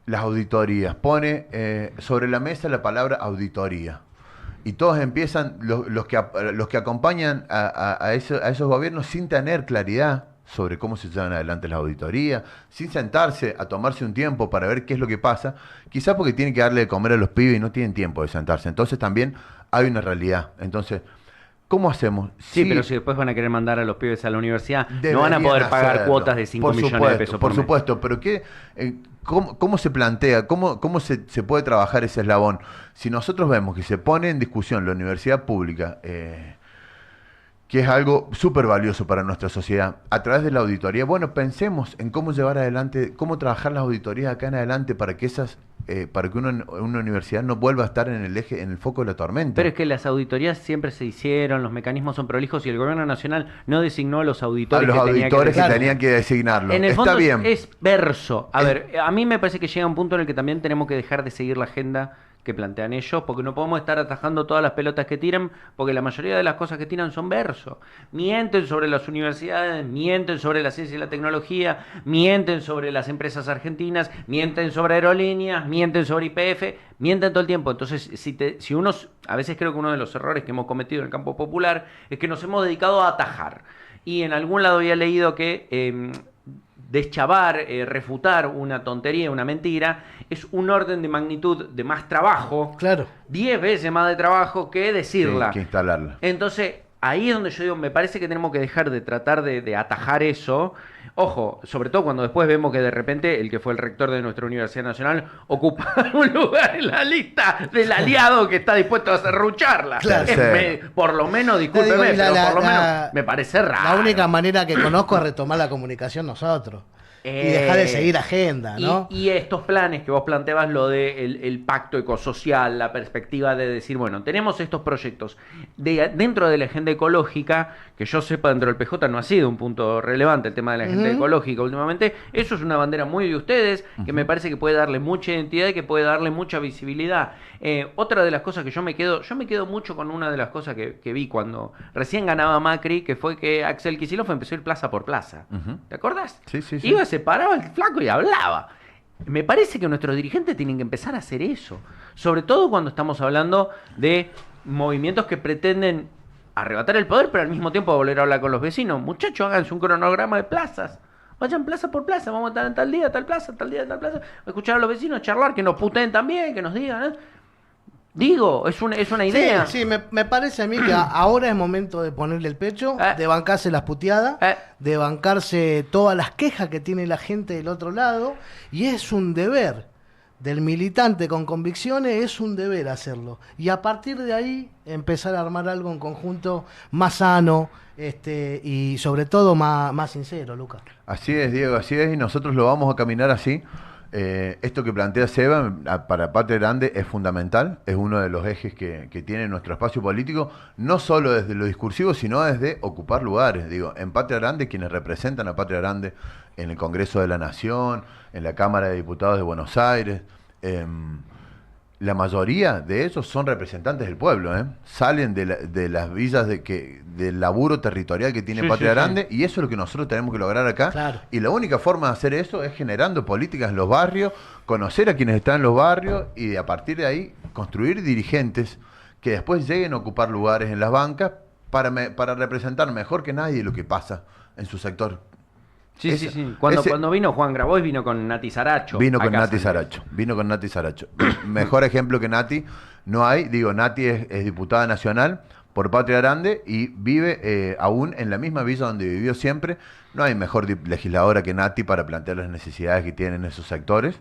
Las auditorías. Pone sobre la mesa la palabra auditoría. Y todos empiezan, los que acompañan a esos gobiernos sin tener claridad sobre cómo se llevan adelante las auditorías, sin sentarse a tomarse un tiempo para ver qué es lo que pasa, quizás porque tienen que darle de comer a los pibes y no tienen tiempo de sentarse. Entonces también hay una realidad. Entonces, ¿cómo hacemos? Sí, pero si después van a querer mandar a los pibes a la universidad, no van a poder pagar cuotas de 5 millones de pesos por mes. Por supuesto, pero ¿cómo se plantea? ¿Cómo se puede trabajar ese eslabón? Si nosotros vemos que se pone en discusión la universidad pública, que es algo súper valioso para nuestra sociedad, a través de la auditoría, bueno, pensemos en cómo llevar adelante, cómo trabajar las auditorías acá en adelante para que una universidad no vuelva a estar en el foco de la tormenta. Pero es que las auditorías siempre se hicieron, los mecanismos son prolijos y el gobierno nacional no designó a los auditores, que tenían que designarlo. En el Está fondo bien. Es verso. A ver, a mí me parece que llega un punto en el que también tenemos que dejar de seguir la agenda que plantean ellos, porque no podemos estar atajando todas las pelotas que tiran, porque la mayoría de las cosas que tiran son verso. Mienten sobre las universidades, mienten sobre la ciencia y la tecnología, mienten sobre las empresas argentinas, mienten sobre aerolíneas, mienten sobre YPF, mienten todo el tiempo. Entonces, si uno, a veces creo que uno de los errores que hemos cometido en el campo popular es que nos hemos dedicado a atajar. Y en algún lado había leído que deschavar, refutar una tontería, una mentira, es un orden de magnitud de más trabajo, claro, 10 veces más de trabajo que decirla. Sí, que instalarla. Entonces, ahí es donde yo digo, me parece que tenemos que dejar de tratar de atajar eso. Ojo, sobre todo cuando después vemos que de repente el que fue el rector de nuestra Universidad Nacional ocupa un lugar en la lista del aliado que está dispuesto a serrucharla. Claro, por lo menos, discúlpeme, pero por lo menos me parece raro. La única manera que conozco es retomar la comunicación nosotros. Y dejar de seguir agenda, ¿no? Y estos planes que vos planteabas, lo de el pacto ecosocial, la perspectiva de decir, bueno, tenemos estos proyectos dentro de la agenda ecológica, que yo sepa, dentro del PJ no ha sido un punto relevante el tema de la agenda ecológica últimamente. Eso es una bandera muy de ustedes, que me parece que puede darle mucha identidad y que puede darle mucha visibilidad. Otra de las cosas que yo me quedo mucho con una de las cosas que vi cuando recién ganaba Macri, que fue que Axel Kicillof empezó a ir plaza por plaza. ¿Te acordás? Sí. Se paraba el flaco y hablaba. Me parece que nuestros dirigentes tienen que empezar a hacer eso. Sobre todo cuando estamos hablando de movimientos que pretenden arrebatar el poder, pero al mismo tiempo volver a hablar con los vecinos. Muchachos, háganse un cronograma de plazas. Vayan plaza por plaza, vamos a estar en tal día, tal plaza, tal día, tal plaza. Escuchar a los vecinos, charlar, que nos puteen también, que nos digan, Digo, es una idea. Sí, me parece a mí que ahora es momento de ponerle el pecho, de bancarse las puteadas, de bancarse todas las quejas que tiene la gente del otro lado, y es un deber del militante con convicciones, es un deber hacerlo. Y a partir de ahí empezar a armar algo en conjunto más sano, y sobre todo más sincero, Lucas. Así es, Diego, así es, y nosotros lo vamos a caminar así. Esto que plantea Seba para Patria Grande es fundamental, es uno de los ejes que tiene nuestro espacio político, no solo desde lo discursivo, sino desde ocupar lugares. Digo, en Patria Grande, quienes representan a Patria Grande en el Congreso de la Nación, en la Cámara de Diputados de Buenos Aires, la mayoría de ellos son representantes del pueblo, salen de las villas del laburo territorial que tiene Patria Grande, y eso es lo que nosotros tenemos que lograr acá. Claro. Y la única forma de hacer eso es generando políticas en los barrios, conocer a quienes están en los barrios y a partir de ahí construir dirigentes que después lleguen a ocupar lugares en las bancas para representar mejor que nadie lo que pasa en su sector. Sí. Cuando vino Juan Grabois, vino con Nati Saracho. Vino con Nati Saracho. Mejor ejemplo que Nati no hay. Digo, Nati es diputada nacional por Patria Grande y vive aún en la misma villa donde vivió siempre. No hay mejor legisladora que Nati para plantear las necesidades que tienen esos sectores.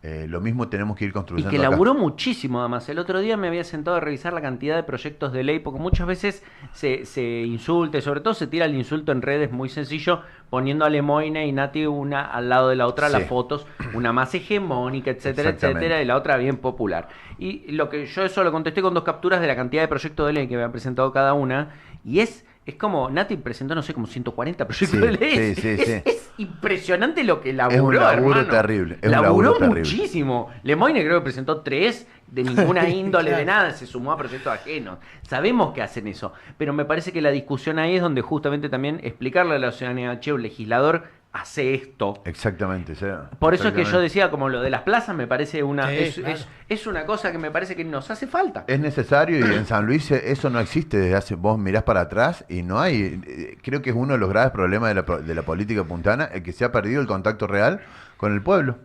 Lo mismo tenemos que ir Y construyendo que acá. laburó muchísimo, además. El otro día me había sentado a revisar la cantidad de proyectos de ley, porque muchas veces se insulta, y sobre todo se tira el insulto en redes muy sencillo, poniendo a Lemoine y Nati una al lado de la otra, Sí. las fotos, una más hegemónica, etcétera, Exactamente. etcétera, y la otra bien popular. Y lo que yo eso lo contesté con 2 capturas de la cantidad de proyectos de ley que me han presentado cada una, y es como Nati presentó, no sé, como 140 proyectos Sí, de ley. sí, sí, sí. Es impresionante lo que laburó, Es un laburo hermano. terrible, es un Laburó laburo terrible. muchísimo. Lemoine creo que presentó 3 de ninguna índole, Claro. de nada, se sumó a proyectos ajenos. Sabemos que hacen eso, pero me parece que la discusión ahí es donde justamente también explicarle a la ciudadanía, che, un legislador hace esto. Exactamente. Sí, Por eso es que yo exactamente. decía, como lo de las plazas, me parece Sí, claro. es una cosa que me parece que nos hace falta. Es necesario y en San Luis eso no existe desde hace, vos mirás para atrás y no hay, creo que es uno de los graves problemas de la política puntana, el que se ha perdido el contacto real con el pueblo.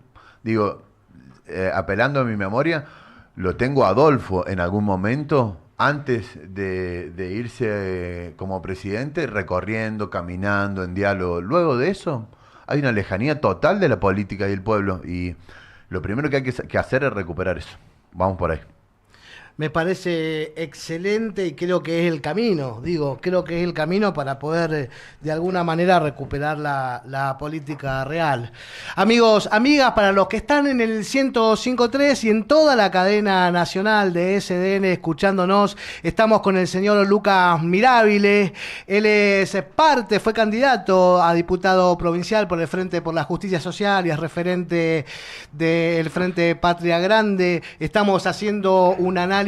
Digo, apelando a mi memoria, lo tengo a Adolfo en algún momento, antes de irse como presidente, recorriendo, caminando, en diálogo. Luego de eso, hay una lejanía total de la política y el pueblo y lo primero que hay que hacer es recuperar eso. Vamos por ahí. Me parece excelente y creo que es el camino, creo que es el camino para poder de alguna manera recuperar la política real. Amigos, amigas, para los que están en el 105.3 y en toda la cadena nacional de SDN escuchándonos, estamos con el señor Lucas Mirabile. Él fue candidato a diputado provincial por el Frente por la Justicia Social y es referente del Frente Patria Grande. Estamos haciendo un análisis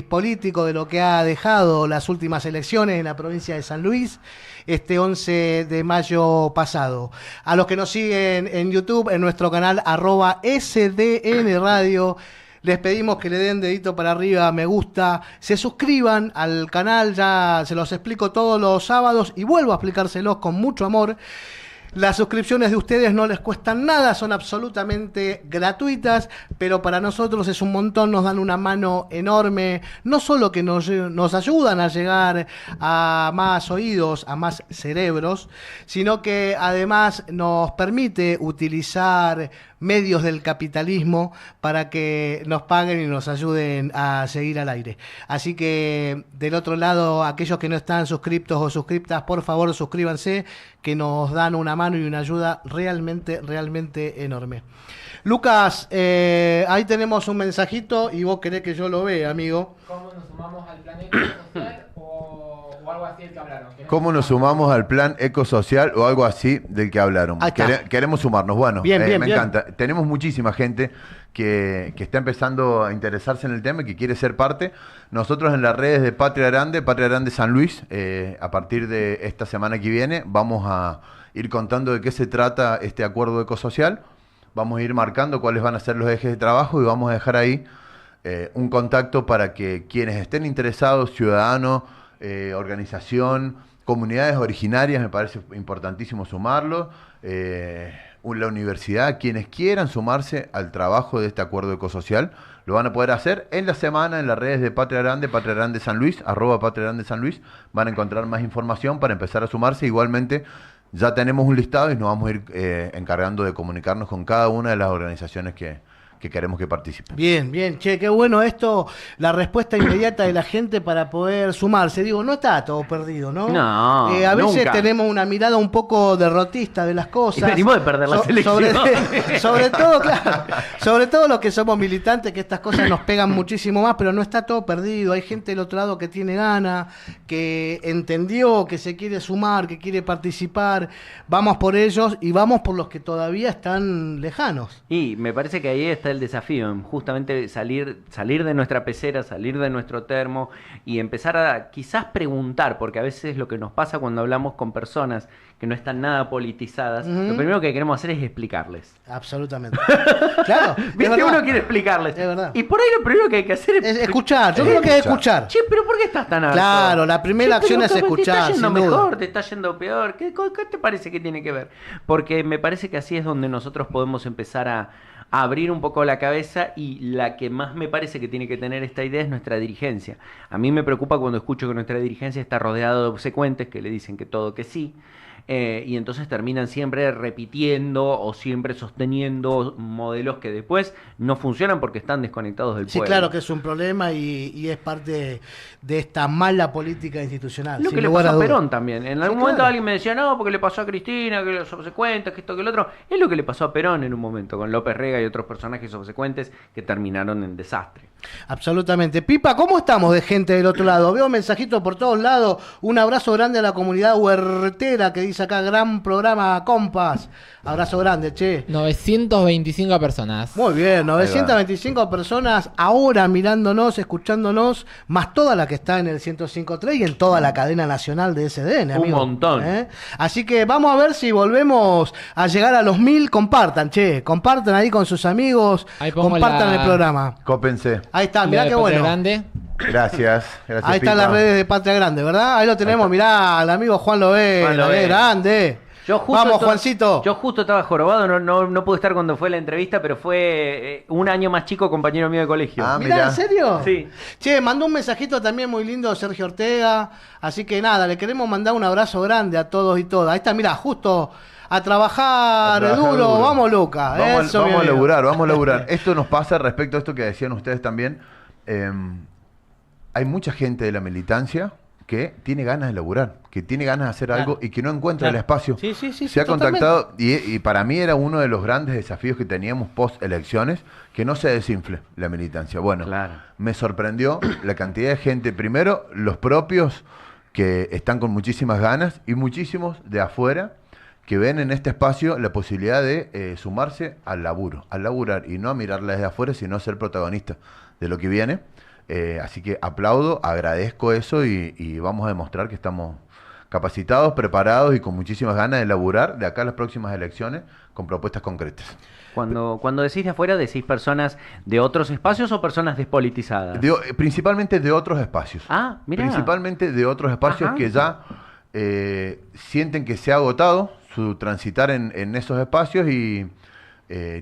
político de lo que ha dejado las últimas elecciones en la provincia de San Luis este 11 de mayo pasado. A los que nos siguen en YouTube, en nuestro canal @SDN Radio, les pedimos que le den dedito para arriba, me gusta, se suscriban al canal, ya se los explico todos los sábados y vuelvo a explicárselos con mucho amor. Las suscripciones de ustedes no les cuestan nada, son absolutamente gratuitas, pero para nosotros es un montón, nos dan una mano enorme, no solo que nos ayudan a llegar a más oídos, a más cerebros, sino que además nos permite utilizar medios del capitalismo para que nos paguen y nos ayuden a seguir al aire. Así que del otro lado, aquellos que no están suscriptos o suscriptas, por favor suscríbanse, que nos dan una mano y una ayuda realmente, realmente enorme. Lucas, ahí tenemos un mensajito y vos querés que yo lo vea, amigo. ¿Cómo nos sumamos al plan ecosocial o algo así del que hablaron? ¿Cómo nos sumamos al plan ecosocial o algo así del que hablaron? Ahí está. Queremos sumarnos. Bueno, Bien, bien, me bien. encanta. Tenemos muchísima gente que está empezando a interesarse en el tema y que quiere ser parte. Nosotros en las redes de Patria Grande San Luis, a partir de esta semana que viene, vamos a ir contando de qué se trata este acuerdo ecosocial. Vamos a ir marcando cuáles van a ser los ejes de trabajo y vamos a dejar ahí un contacto para que quienes estén interesados, ciudadanos, organización, comunidades originarias, me parece importantísimo sumarlo, la universidad, quienes quieran sumarse al trabajo de este acuerdo ecosocial, lo van a poder hacer en la semana en las redes de Patria Grande San Luis, @Patria Grande San Luis, van a encontrar más información para empezar a sumarse. Igualmente, ya tenemos un listado y nos vamos a ir encargando de comunicarnos con cada una de las organizaciones que queremos que participen. Bien, bien, che, qué bueno esto, la respuesta inmediata de la gente para poder sumarse. Digo, no está todo perdido, ¿no? No, a veces nunca. tenemos una mirada un poco derrotista de las cosas. Y venimos de perder la selección. Sobre todo, claro, sobre todo los que somos militantes, que estas cosas nos pegan muchísimo más, pero no está todo perdido. Hay gente del otro lado que tiene ganas, que entendió, que se quiere sumar, que quiere participar. Vamos por ellos y vamos por los que todavía están lejanos. Y me parece que ahí está el desafío, en justamente salir de nuestra pecera, salir de nuestro termo y empezar a quizás preguntar, porque a veces lo que nos pasa cuando hablamos con personas que no están nada politizadas, lo primero que queremos hacer es explicarles. Absolutamente. Claro, es ¿Viste? verdad. Uno quiere explicarles. Es verdad. Y por ahí lo primero que hay que hacer Es escuchar, yo creo que es escuchar. Che, pero ¿por qué estás tan harto? Claro, la primera acción es escuchar, ¿Te está yendo sin duda. mejor? ¿Te está yendo peor? ¿Qué te parece que tiene que ver? Porque me parece que así es donde nosotros podemos empezar a abrir un poco la cabeza, y la que más me parece que tiene que tener esta idea es nuestra dirigencia. A mí me preocupa cuando escucho que nuestra dirigencia está rodeada de obsecuentes que le dicen que todo que sí. y entonces terminan siempre repitiendo o siempre sosteniendo modelos que después no funcionan porque están desconectados del Sí, pueblo. claro que es un problema y es parte de esta mala política institucional. Lo sin que le lugar pasó a dudas. Perón también. En algún momento alguien me decía, no, porque le pasó a Cristina, que los subsecuentes, que esto, que lo otro. Es lo que le pasó a Perón en un momento, con López Rega y otros personajes subsecuentes que terminaron en desastre. Absolutamente. Pipa, ¿cómo estamos de gente del otro lado? Veo mensajitos por todos lados. Un abrazo grande a la comunidad huertera que dice acá, gran programa, compas. Abrazo grande, che. 925 personas. Muy bien, 925 personas ahora mirándonos, escuchándonos, más toda la que está en el 105.3 y en toda la cadena nacional de SDN, amigo. Un montón. Así que vamos a ver si volvemos a llegar a los 1000. Compartan, che. Compartan ahí con sus amigos. Ahí pongo Compartan el programa. Cópense. Ahí está, mirá La de qué Patria bueno. Grande. Gracias. Ahí están las redes de Patria Grande, ¿verdad? Ahí lo tenemos, mirá, al amigo Juan Lovera, Juan Lovera. qué grande. Vamos, Juancito. Yo justo estaba jorobado, no pude estar cuando fue la entrevista, pero fue un año más chico, compañero mío de colegio. Ah, Mirá, mirá. ¿en serio? Sí. Che, mandó un mensajito también muy lindo Sergio Ortega. Así que nada, le queremos mandar un abrazo grande a todos y todas. Ahí está, mirá, justo a trabajar, duro. Vamos, Luca. Vamos a bien. laburar. Esto nos pasa respecto a esto que decían ustedes también. Hay mucha gente de la militancia que tiene ganas de laburar, que tiene ganas de hacer algo y que no encuentra el espacio. Sí, Se ha contactado y para mí era uno de los grandes desafíos que teníamos post elecciones, que no se desinfle la militancia. Bueno, Claro. me sorprendió la cantidad de gente, primero los propios que están con muchísimas ganas y muchísimos de afuera que ven en este espacio la posibilidad de sumarse al laburo, al laburar y no a mirarla desde afuera, sino a ser protagonista de lo que viene. Así que aplaudo, agradezco eso y vamos a demostrar que estamos capacitados, preparados y con muchísimas ganas de laburar de acá a las próximas elecciones con propuestas concretas. Cuando decís de afuera, ¿decís personas de otros espacios o personas despolitizadas? Principalmente de otros espacios. Ah, mirá. Principalmente de otros espacios Ajá. que ya sienten que se ha agotado su transitar en esos espacios y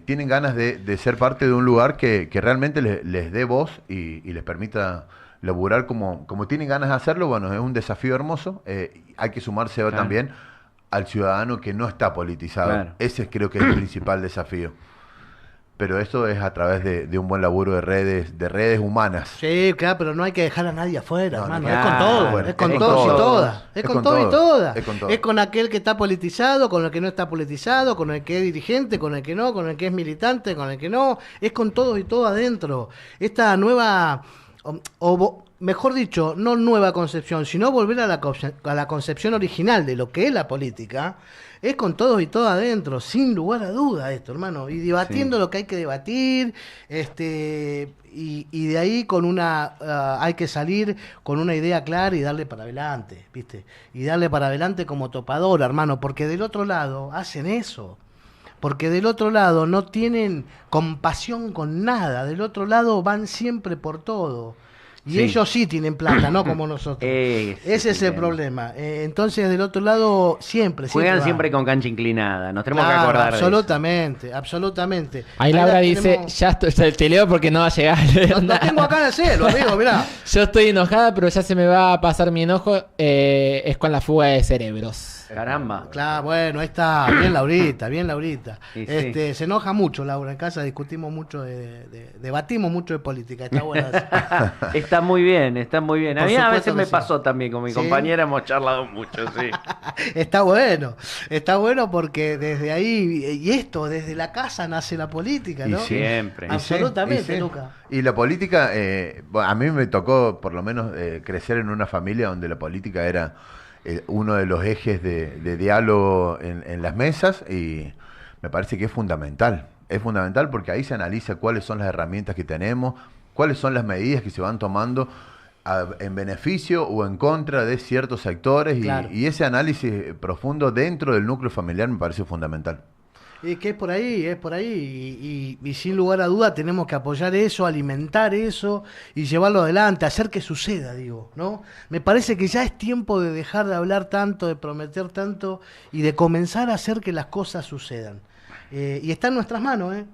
tienen ganas de ser parte de un lugar que realmente les dé voz y les permita laburar como tienen ganas de hacerlo. Bueno, es un desafío hermoso. Hay que sumarse también al ciudadano que no está politizado. Claro. Ese creo que es el principal desafío. Pero eso es a través de un buen laburo de redes humanas. Sí, claro, pero no hay que dejar a nadie afuera, No, hermano. no, Es con claro, todo, bueno, es con es todos con y todo. todas. Es con todo y todas. Es con todo. Es con aquel que está politizado, con el que no está politizado, con el que es dirigente, con el que no, con el que es militante, con el que no. Es con todos y todas adentro. Esta nueva, mejor dicho, no nueva concepción, sino volver a la concepción original de lo que es la política. Es con todos y todas adentro, sin lugar a duda esto, hermano. Y debatiendo lo que hay que debatir, y de ahí con hay que salir con una idea clara y darle para adelante, ¿viste? Y darle para adelante como topador, hermano, porque del otro lado hacen eso. Porque del otro lado no tienen compasión con nada, del otro lado van siempre por todo. Y ellos sí tienen plata, no como nosotros. Ese es el problema. Entonces, del otro lado, Juegan siempre con cancha inclinada. Nos tenemos que Claro, acordar absolutamente, absolutamente. Ahí Laura la dice, tenemos- ya estoy, te leo porque no va a llegar. Lo tengo acá en el cielo, amigo, mirá. Yo estoy enojada, pero ya se me va a pasar mi enojo. Es con la fuga de cerebros. Caramba. Claro, bueno, ahí está. Bien, Laurita, bien, Laurita. Sí, sí. Se enoja mucho, Laura. En casa discutimos mucho, debatimos mucho de política. Está bueno eso. Está muy bien, está muy bien. A Por mí a supuesto veces que me sí. pasó también con mi ¿Sí? compañera, hemos charlado mucho, sí. Está bueno porque desde ahí, y esto, desde la casa nace la política, ¿no? Y sí. Siempre. Ah, Absolutamente, Y sí. Luca. Y la política, bueno, a mí me tocó por lo menos crecer en una familia donde la política era uno de los ejes de diálogo en las mesas y me parece que es fundamental. Es fundamental porque ahí se analiza cuáles son las herramientas que tenemos, cuáles son las medidas que se van tomando en beneficio o en contra de ciertos sectores Claro. y ese análisis profundo dentro del núcleo familiar me parece fundamental. Es que es por ahí, y sin lugar a duda tenemos que apoyar eso, alimentar eso y llevarlo adelante, hacer que suceda, digo, ¿no? Me parece que ya es tiempo de dejar de hablar tanto, de prometer tanto y de comenzar a hacer que las cosas sucedan. Y está en nuestras manos, ¿eh?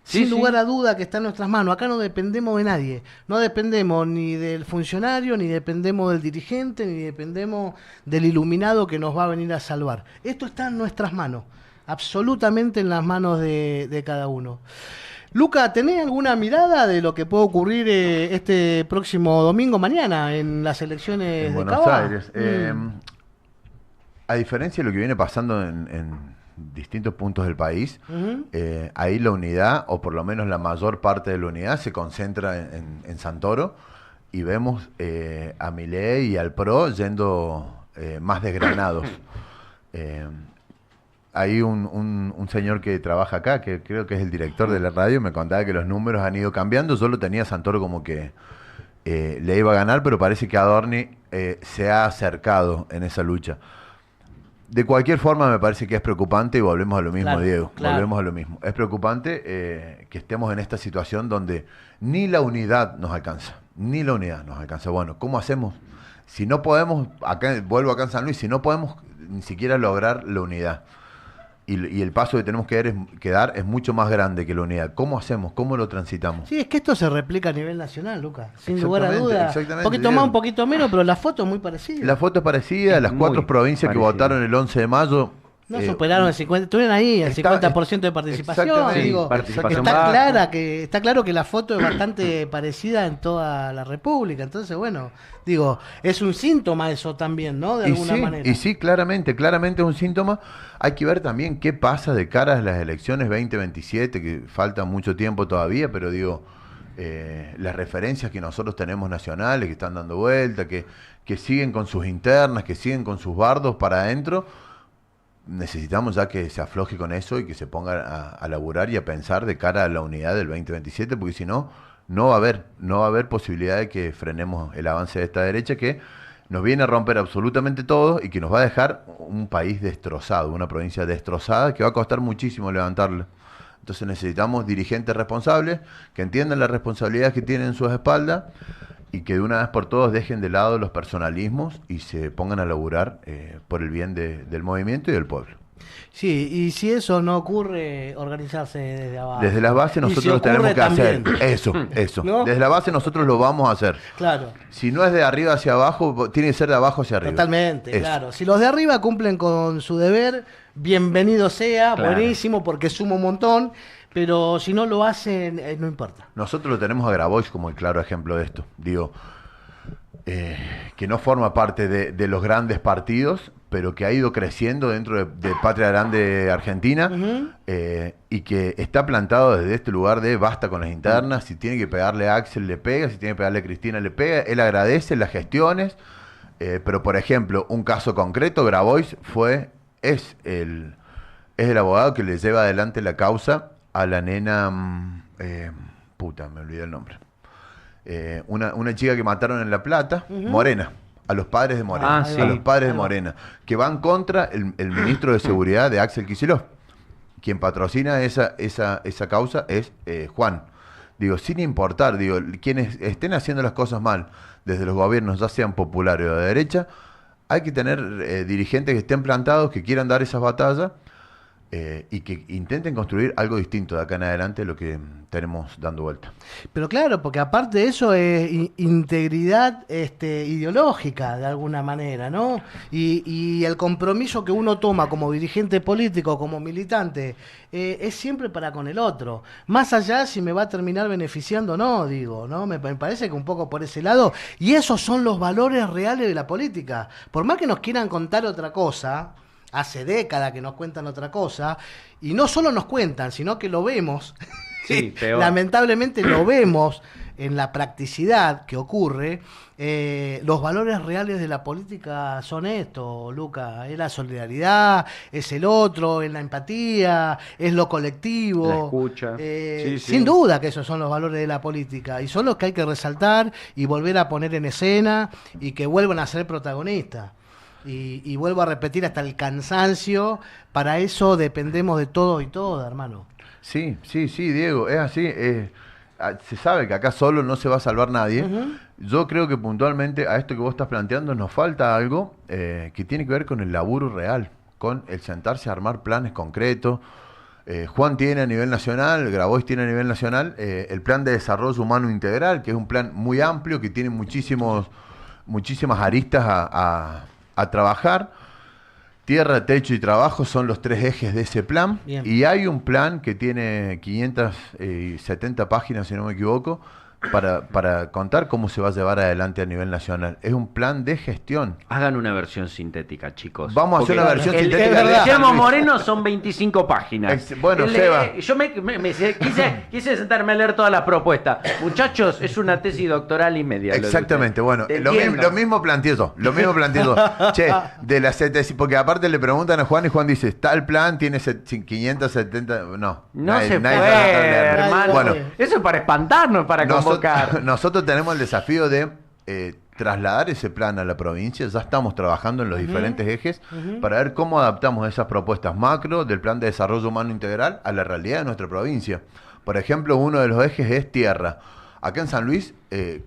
Sin lugar a duda que está en nuestras manos. Acá no dependemos de nadie. No dependemos ni del funcionario, ni dependemos del dirigente, ni dependemos del iluminado que nos va a venir a salvar. Esto está en nuestras manos. Absolutamente en las manos de cada uno. Luca, ¿tenés alguna mirada de lo que puede ocurrir este próximo domingo, mañana, en las elecciones en de Buenos Cava? Aires? A diferencia de lo que viene pasando en distintos puntos del país, ahí la unidad, o por lo menos la mayor parte de la unidad, se concentra en Santoro, y vemos a Milei y al PRO yendo más desgranados. Hay un señor que trabaja acá, que creo que es el director de la radio, me contaba que los números han ido cambiando. Yo lo tenía a Santoro como que le iba a ganar, pero parece que Adorni se ha acercado en esa lucha. De cualquier forma, me parece que es preocupante, y volvemos a lo mismo, claro, Diego. Claro. Volvemos a lo mismo. Es preocupante que estemos en esta situación donde ni la unidad nos alcanza. Ni la unidad nos alcanza. Bueno, ¿cómo hacemos? Si no podemos, vuelvo acá en San Luis, si no podemos ni siquiera lograr la unidad, y el paso que tenemos que dar es mucho más grande que la unidad. ¿Cómo hacemos? ¿Cómo lo transitamos? Sí, es que esto se replica a nivel nacional, Lucas. Sin lugar a dudas. Un poquito más, un poquito menos, pero la foto es muy parecida. La foto es parecida. Las 4 provincias que votaron el 11 de mayo... No superaron el 50, estuvieron ahí, el 50% de participación. Sí, digo, participación está claro que la foto es bastante parecida en toda la República. Entonces, bueno, digo, es un síntoma eso también, ¿no? De alguna manera. Y sí, claramente es un síntoma. Hay que ver también qué pasa de cara a las elecciones 2027, que falta mucho tiempo todavía, pero digo, las referencias que nosotros tenemos nacionales, que están dando vuelta, que siguen con sus internas, que siguen con sus bardos para adentro. Necesitamos ya que se afloje con eso y que se ponga a laburar y a pensar de cara a la unidad del 2027, porque si no, no va a haber posibilidad de que frenemos el avance de esta derecha, que nos viene a romper absolutamente todo y que nos va a dejar un país destrozado, una provincia destrozada, que va a costar muchísimo levantarla. Entonces necesitamos dirigentes responsables, que entiendan las responsabilidades que tienen en sus espaldas, y que de una vez por todas dejen de lado los personalismos y se pongan a laburar por el bien del movimiento y del pueblo. Sí, y si eso no ocurre, organizarse desde abajo. Desde las bases nosotros lo tenemos que hacer. Eso. ¿No? Desde la base nosotros lo vamos a hacer. Claro. Si no es de arriba hacia abajo, tiene que ser de abajo hacia arriba. Totalmente, eso. Claro. Si los de arriba cumplen con su deber, bienvenido sea, claro. Buenísimo, porque suma un montón. Pero si no lo hacen, no importa. Nosotros lo tenemos a Grabois como el claro ejemplo de esto. Digo, que no forma parte de los grandes partidos, pero que ha ido creciendo dentro de Patria Grande Argentina, y que está plantado desde este lugar de basta con las internas. Si tiene que pegarle a Axel, le pega. Si tiene que pegarle a Cristina, le pega. Él agradece las gestiones. Pero, por ejemplo, un caso concreto, Grabois es el abogado que le lleva adelante la causa a la nena, me olvidé el nombre, una chica que mataron en La Plata, Morena, a los padres de Morena, a los padres de Morena, que van contra el ministro de Seguridad de Axel Kicillof. Quien patrocina esa causa es Juan. Digo, sin importar, quienes estén haciendo las cosas mal desde los gobiernos, ya sean populares o de derecha, hay que tener dirigentes que estén plantados, que quieran dar esas batallas, y que intenten construir algo distinto de acá en adelante de lo que tenemos dando vuelta. Pero claro, porque aparte de eso es integridad ideológica de alguna manera, ¿no? Y el compromiso que uno toma como dirigente político, como militante, es siempre para con el otro. Más allá si me va a terminar beneficiando o no, digo, ¿no? Me parece que un poco por ese lado. Y esos son los valores reales de la política. Por más que nos quieran contar otra cosa, hace décadas que nos cuentan otra cosa, y no solo nos cuentan, sino que lo vemos, sí, lamentablemente lo vemos en la practicidad que ocurre. Los valores reales de la política son estos, Luca: es la solidaridad, es el otro, es la empatía, es lo colectivo, la escucha. Sin duda que esos son los valores de la política, y son los que hay que resaltar y volver a poner en escena, y que vuelvan a ser protagonistas. Y vuelvo a repetir hasta el cansancio, para eso dependemos de todo y toda, hermano. Sí, Diego, es así. Se sabe que acá solo no se va a salvar nadie. Yo creo que puntualmente a esto que vos estás planteando nos falta algo que tiene que ver con el laburo real, con el sentarse a armar planes concretos. Juan tiene a nivel nacional, Grabois tiene a nivel nacional, el plan de desarrollo humano integral, que es un plan muy amplio, que tiene muchísimas aristas a trabajar. Tierra, techo y trabajo son los 3 ejes de ese plan. Bien. Y hay un plan que tiene 570 páginas, si no me equivoco, para contar cómo se va a llevar adelante a nivel nacional. Es un plan de gestión. Hagan una versión sintética, chicos. Vamos a hacer una versión el sintética. de Guillermo Moreno son 25 páginas. Bueno, Seba. Yo quise sentarme a leer todas las propuestas. Muchachos, es una tesis doctoral y media. Exactamente, bueno, lo mismo planteé yo. Che, de las tesis, porque aparte le preguntan a Juan y Juan dice, está el plan, tiene 570... No nadie se puede, leerlo. hermano. Bueno, eso es para espantarnos, para convocar. Nosotros tenemos el desafío de trasladar ese plan a la provincia. Ya estamos trabajando en los diferentes ejes para ver cómo adaptamos esas propuestas macro del plan de desarrollo humano integral a la realidad de nuestra provincia. Por ejemplo, uno de los ejes es tierra. Acá en San Luis,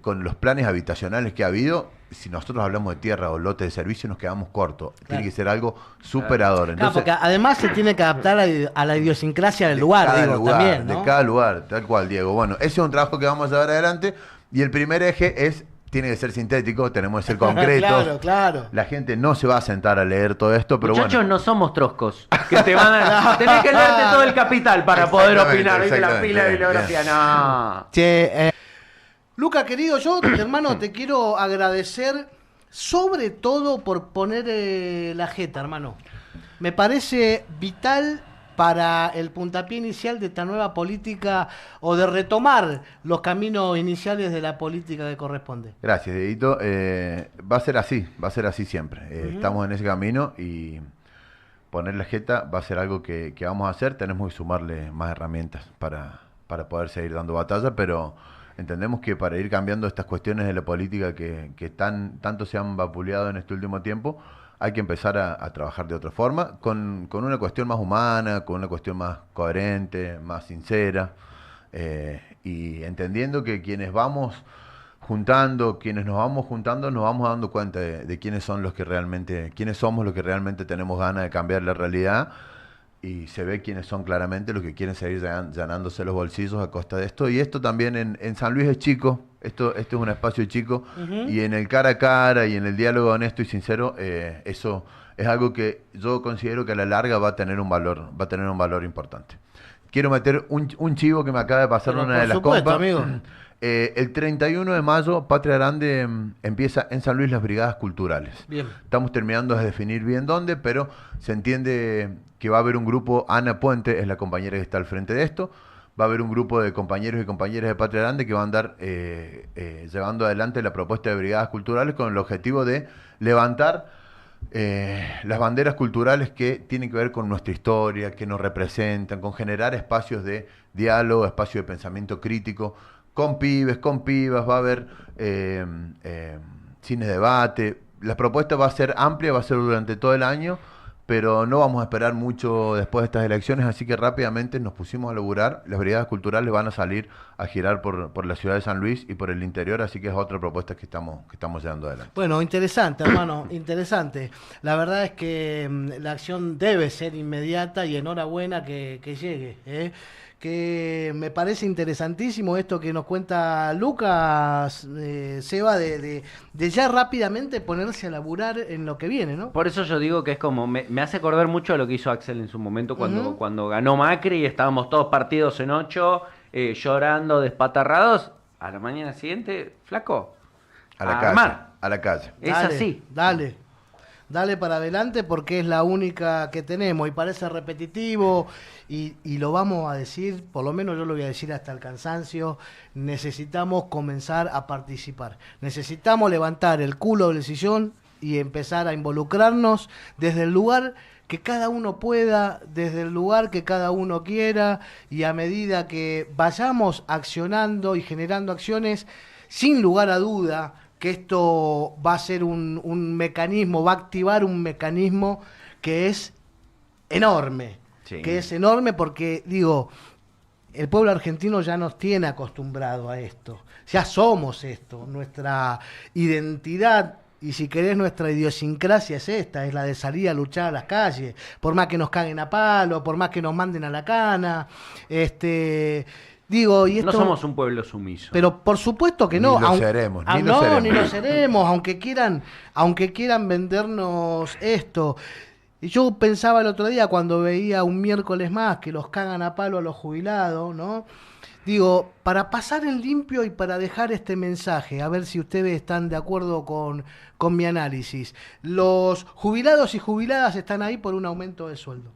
con los planes habitacionales que ha habido, si nosotros hablamos de tierra o lote de servicio, nos quedamos cortos. Claro. Tiene que ser algo superador. Entonces, porque además se tiene que adaptar a la idiosincrasia del lugar, también, ¿no? De cada lugar, tal cual, Diego. Bueno, ese es un trabajo que vamos a llevar adelante. Y el primer eje tiene que ser sintético, tenemos que ser concretos. Claro. La gente no se va a sentar a leer todo esto, pero Muchachos, bueno. no somos troscos. Que te van a... Tenés que leerte todo el Capital para poder opinar. ¿Viste? La pila de bibliografía, no. Che, Luca, querido, yo, hermano, te quiero agradecer sobre todo por poner la jeta, hermano. Me parece vital para el puntapié inicial de esta nueva política o de retomar los caminos iniciales de la política que corresponde. Gracias, Dieguito. Va a ser así siempre. Estamos en ese camino y poner la jeta va a ser algo que vamos a hacer. Tenemos que sumarle más herramientas para poder seguir dando batalla, pero entendemos que para ir cambiando estas cuestiones de la política que tanto se han vapuleado en este último tiempo, hay que empezar a trabajar de otra forma, con una cuestión más humana, con una cuestión más coherente, más sincera, y entendiendo que quienes nos vamos juntando, nos vamos dando cuenta de quiénes somos los que realmente tenemos ganas de cambiar la realidad, y se ve quiénes son claramente los que quieren seguir llenándose los bolsillos a costa de esto. Y esto también en San Luis es chico, esto es un espacio chico, y en el cara a cara y en el diálogo honesto y sincero, eso es algo que yo considero que a la larga va a tener un valor importante. Quiero meter un chivo que me acaba de pasar una de las compas. Amigo. El 31 de mayo, Patria Grande empieza en San Luis las brigadas culturales. Bien. Estamos terminando de definir bien dónde, pero se entiende que va a haber un grupo, Ana Puente es la compañera que está al frente de esto, va a haber un grupo de compañeros y compañeras de Patria Grande que van a andar llevando adelante la propuesta de brigadas culturales con el objetivo de levantar las banderas culturales que tienen que ver con nuestra historia, que nos representan, con generar espacios de diálogo, espacios de pensamiento crítico, con pibes, con pibas, va a haber cine de debate. La propuesta va a ser amplia, va a ser durante todo el año, pero no vamos a esperar mucho después de estas elecciones, así que rápidamente nos pusimos a laburar. Las brigadas culturales van a salir a girar por la ciudad de San Luis y por el interior, así que es otra propuesta que estamos llevando adelante. Bueno, interesante, hermano, interesante. La verdad es que la acción debe ser inmediata y enhorabuena que llegue, que me parece interesantísimo esto que nos cuenta Lucas, Seba, de ya rápidamente ponerse a laburar en lo que viene, ¿no? Por eso yo digo que es como, me hace acordar mucho a lo que hizo Axel en su momento cuando ganó Macri y estábamos todos partidos en 8, llorando, despatarrados. A la mañana siguiente, flaco, a la calle. Es así. Dale para adelante porque es la única que tenemos y parece repetitivo y lo vamos a decir, por lo menos yo lo voy a decir hasta el cansancio, necesitamos comenzar a participar, necesitamos levantar el culo del sillón y empezar a involucrarnos desde el lugar que cada uno pueda, desde el lugar que cada uno quiera, y a medida que vayamos accionando y generando acciones, sin lugar a duda que esto va a ser un mecanismo, va a activar un mecanismo que es enorme, porque, digo, el pueblo argentino ya nos tiene acostumbrado a esto, ya somos esto, nuestra identidad Y si querés, nuestra idiosincrasia es esta, es la de salir a luchar a las calles, por más que nos caguen a palo, por más que nos manden a la cana. Digo, y esto, no somos un pueblo sumiso. Pero por supuesto que no. Ni lo seremos, ni lo no, seremos. ni lo seremos, aunque quieran vendernos esto. Y yo pensaba el otro día cuando veía un miércoles más que los cagan a palo a los jubilados, ¿no? Digo, para pasar en limpio y para dejar este mensaje, a ver si ustedes están de acuerdo con mi análisis. Los jubilados y jubiladas están ahí por un aumento de sueldo.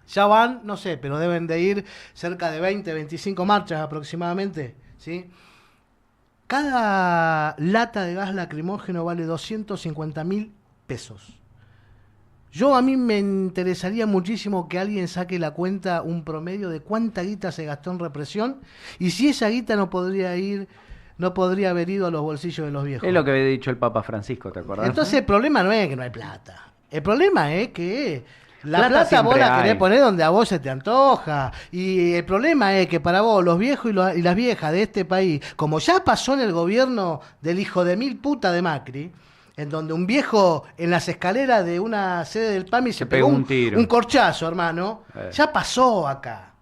Ya van, no sé, pero deben de ir cerca de 20, 25 marchas aproximadamente, ¿sí? Cada lata de gas lacrimógeno vale 250.000 pesos. A mí me interesaría muchísimo que alguien saque la cuenta, un promedio de cuánta guita se gastó en represión y si esa guita no podría haber ido a los bolsillos de los viejos. Es lo que había dicho el Papa Francisco, ¿te acordás? Entonces el problema no es que no hay plata. El problema es que la plata vos siempre la querés hay. poner donde a vos se te antoja. Y el problema es que para vos, los viejos y las viejas de este país, como ya pasó en el gobierno del hijo de mil puta de Macri, en donde un viejo en las escaleras de una sede del PAMI se pegó un tiro. un corchazo, hermano. Ya pasó acá.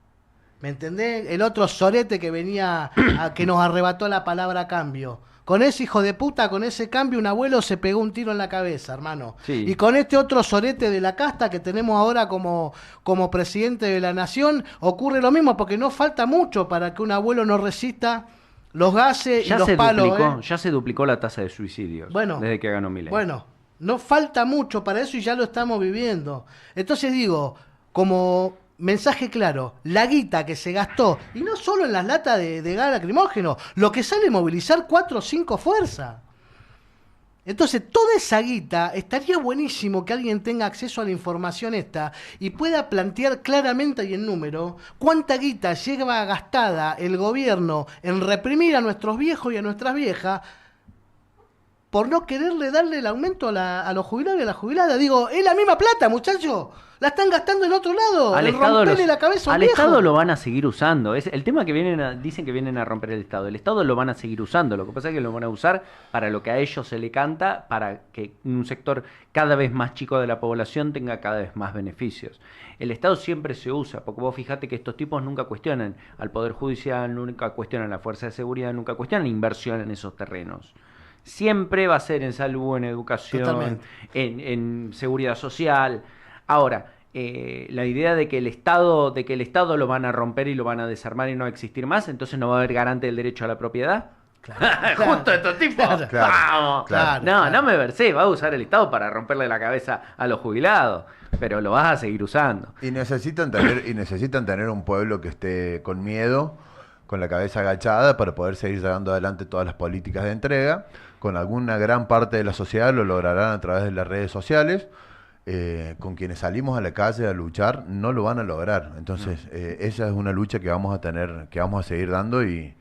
¿Me entendés? El otro sorete que venía, que nos arrebató la palabra cambio. Con ese hijo de puta, con ese cambio, un abuelo se pegó un tiro en la cabeza, hermano. Sí. Y con este otro sorete de la casta que tenemos ahora como presidente de la nación, ocurre lo mismo, porque no falta mucho para que un abuelo no resista los gases y los palos. Ya se duplicó la tasa de suicidios desde que ganó Milei. Bueno, no falta mucho para eso y ya lo estamos viviendo. Entonces digo, como mensaje claro, la guita que se gastó, y no solo en las latas de gas lacrimógeno, lo que sale movilizar 4 o 5 fuerzas. Entonces, toda esa guita, estaría buenísimo que alguien tenga acceso a la información esta y pueda plantear claramente y en número cuánta guita lleva gastada el gobierno en reprimir a nuestros viejos y a nuestras viejas por no quererle darle el aumento a los jubilados y a las jubiladas. Digo, es la misma plata, muchachos. La están gastando en otro lado. Al en Estado romperle la cabeza a un al viejo. Estado lo van a seguir usando. Es el tema que dicen que vienen a romper el Estado. El Estado lo van a seguir usando. Lo que pasa es que lo van a usar para lo que a ellos se le canta, para que un sector cada vez más chico de la población tenga cada vez más beneficios. El Estado siempre se usa, porque vos fijate que estos tipos nunca cuestionan al Poder Judicial, nunca cuestionan la Fuerza de Seguridad, nunca cuestionan inversión en esos terrenos. Siempre va a ser en salud, en educación, en seguridad social. Ahora, la idea de que el Estado lo van a romper y lo van a desarmar y no va a existir más, entonces no va a haber garante del derecho a la propiedad. Claro, justo estos tipos. Vamos. No me versé, va a usar el Estado para romperle la cabeza a los jubilados, pero lo vas a seguir usando. Y necesitan tener un pueblo que esté con miedo, con la cabeza agachada, para poder seguir llevando adelante todas las políticas de entrega. Con alguna gran parte de la sociedad lo lograrán a través de las redes sociales. Con quienes salimos a la calle a luchar no lo van a lograr. Entonces esa es una lucha que vamos a tener, que vamos a seguir dando y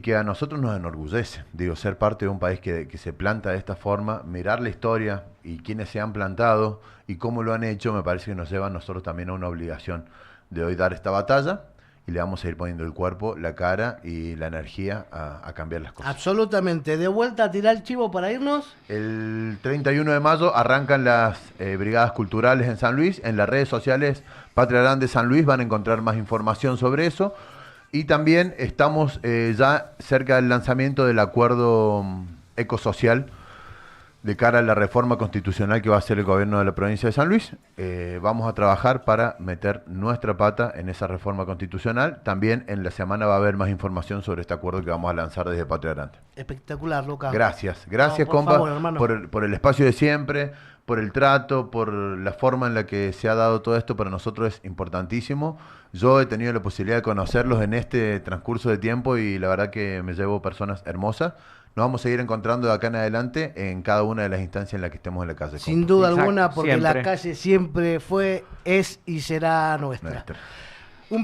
que a nosotros nos enorgullece. Digo, ser parte de un país que se planta de esta forma, mirar la historia y quienes se han plantado y cómo lo han hecho, me parece que nos lleva a nosotros también a una obligación de hoy dar esta batalla. Y le vamos a ir poniendo el cuerpo, la cara y la energía a cambiar las cosas. Absolutamente. ¿De vuelta a tirar el chivo para irnos? El 31 de mayo arrancan las brigadas culturales en San Luis. En las redes sociales Patria Grande San Luis van a encontrar más información sobre eso. Y también estamos ya cerca del lanzamiento del acuerdo ecosocial de cara a la reforma constitucional que va a hacer el gobierno de la provincia de San Luis. Vamos a trabajar para meter nuestra pata en esa reforma constitucional. También en la semana va a haber más información sobre este acuerdo que vamos a lanzar desde Patria Grande. Espectacular, Lucas. Gracias, por compa, favor, por el espacio de siempre, por el trato, por la forma en la que se ha dado todo esto. Para nosotros es importantísimo. Yo he tenido la posibilidad de conocerlos en este transcurso de tiempo y la verdad que me llevo personas hermosas. Nos vamos a seguir encontrando de acá en adelante en cada una de las instancias en las que estemos en la calle. Sin duda alguna, porque siempre. la calle siempre fue, es y será nuestra.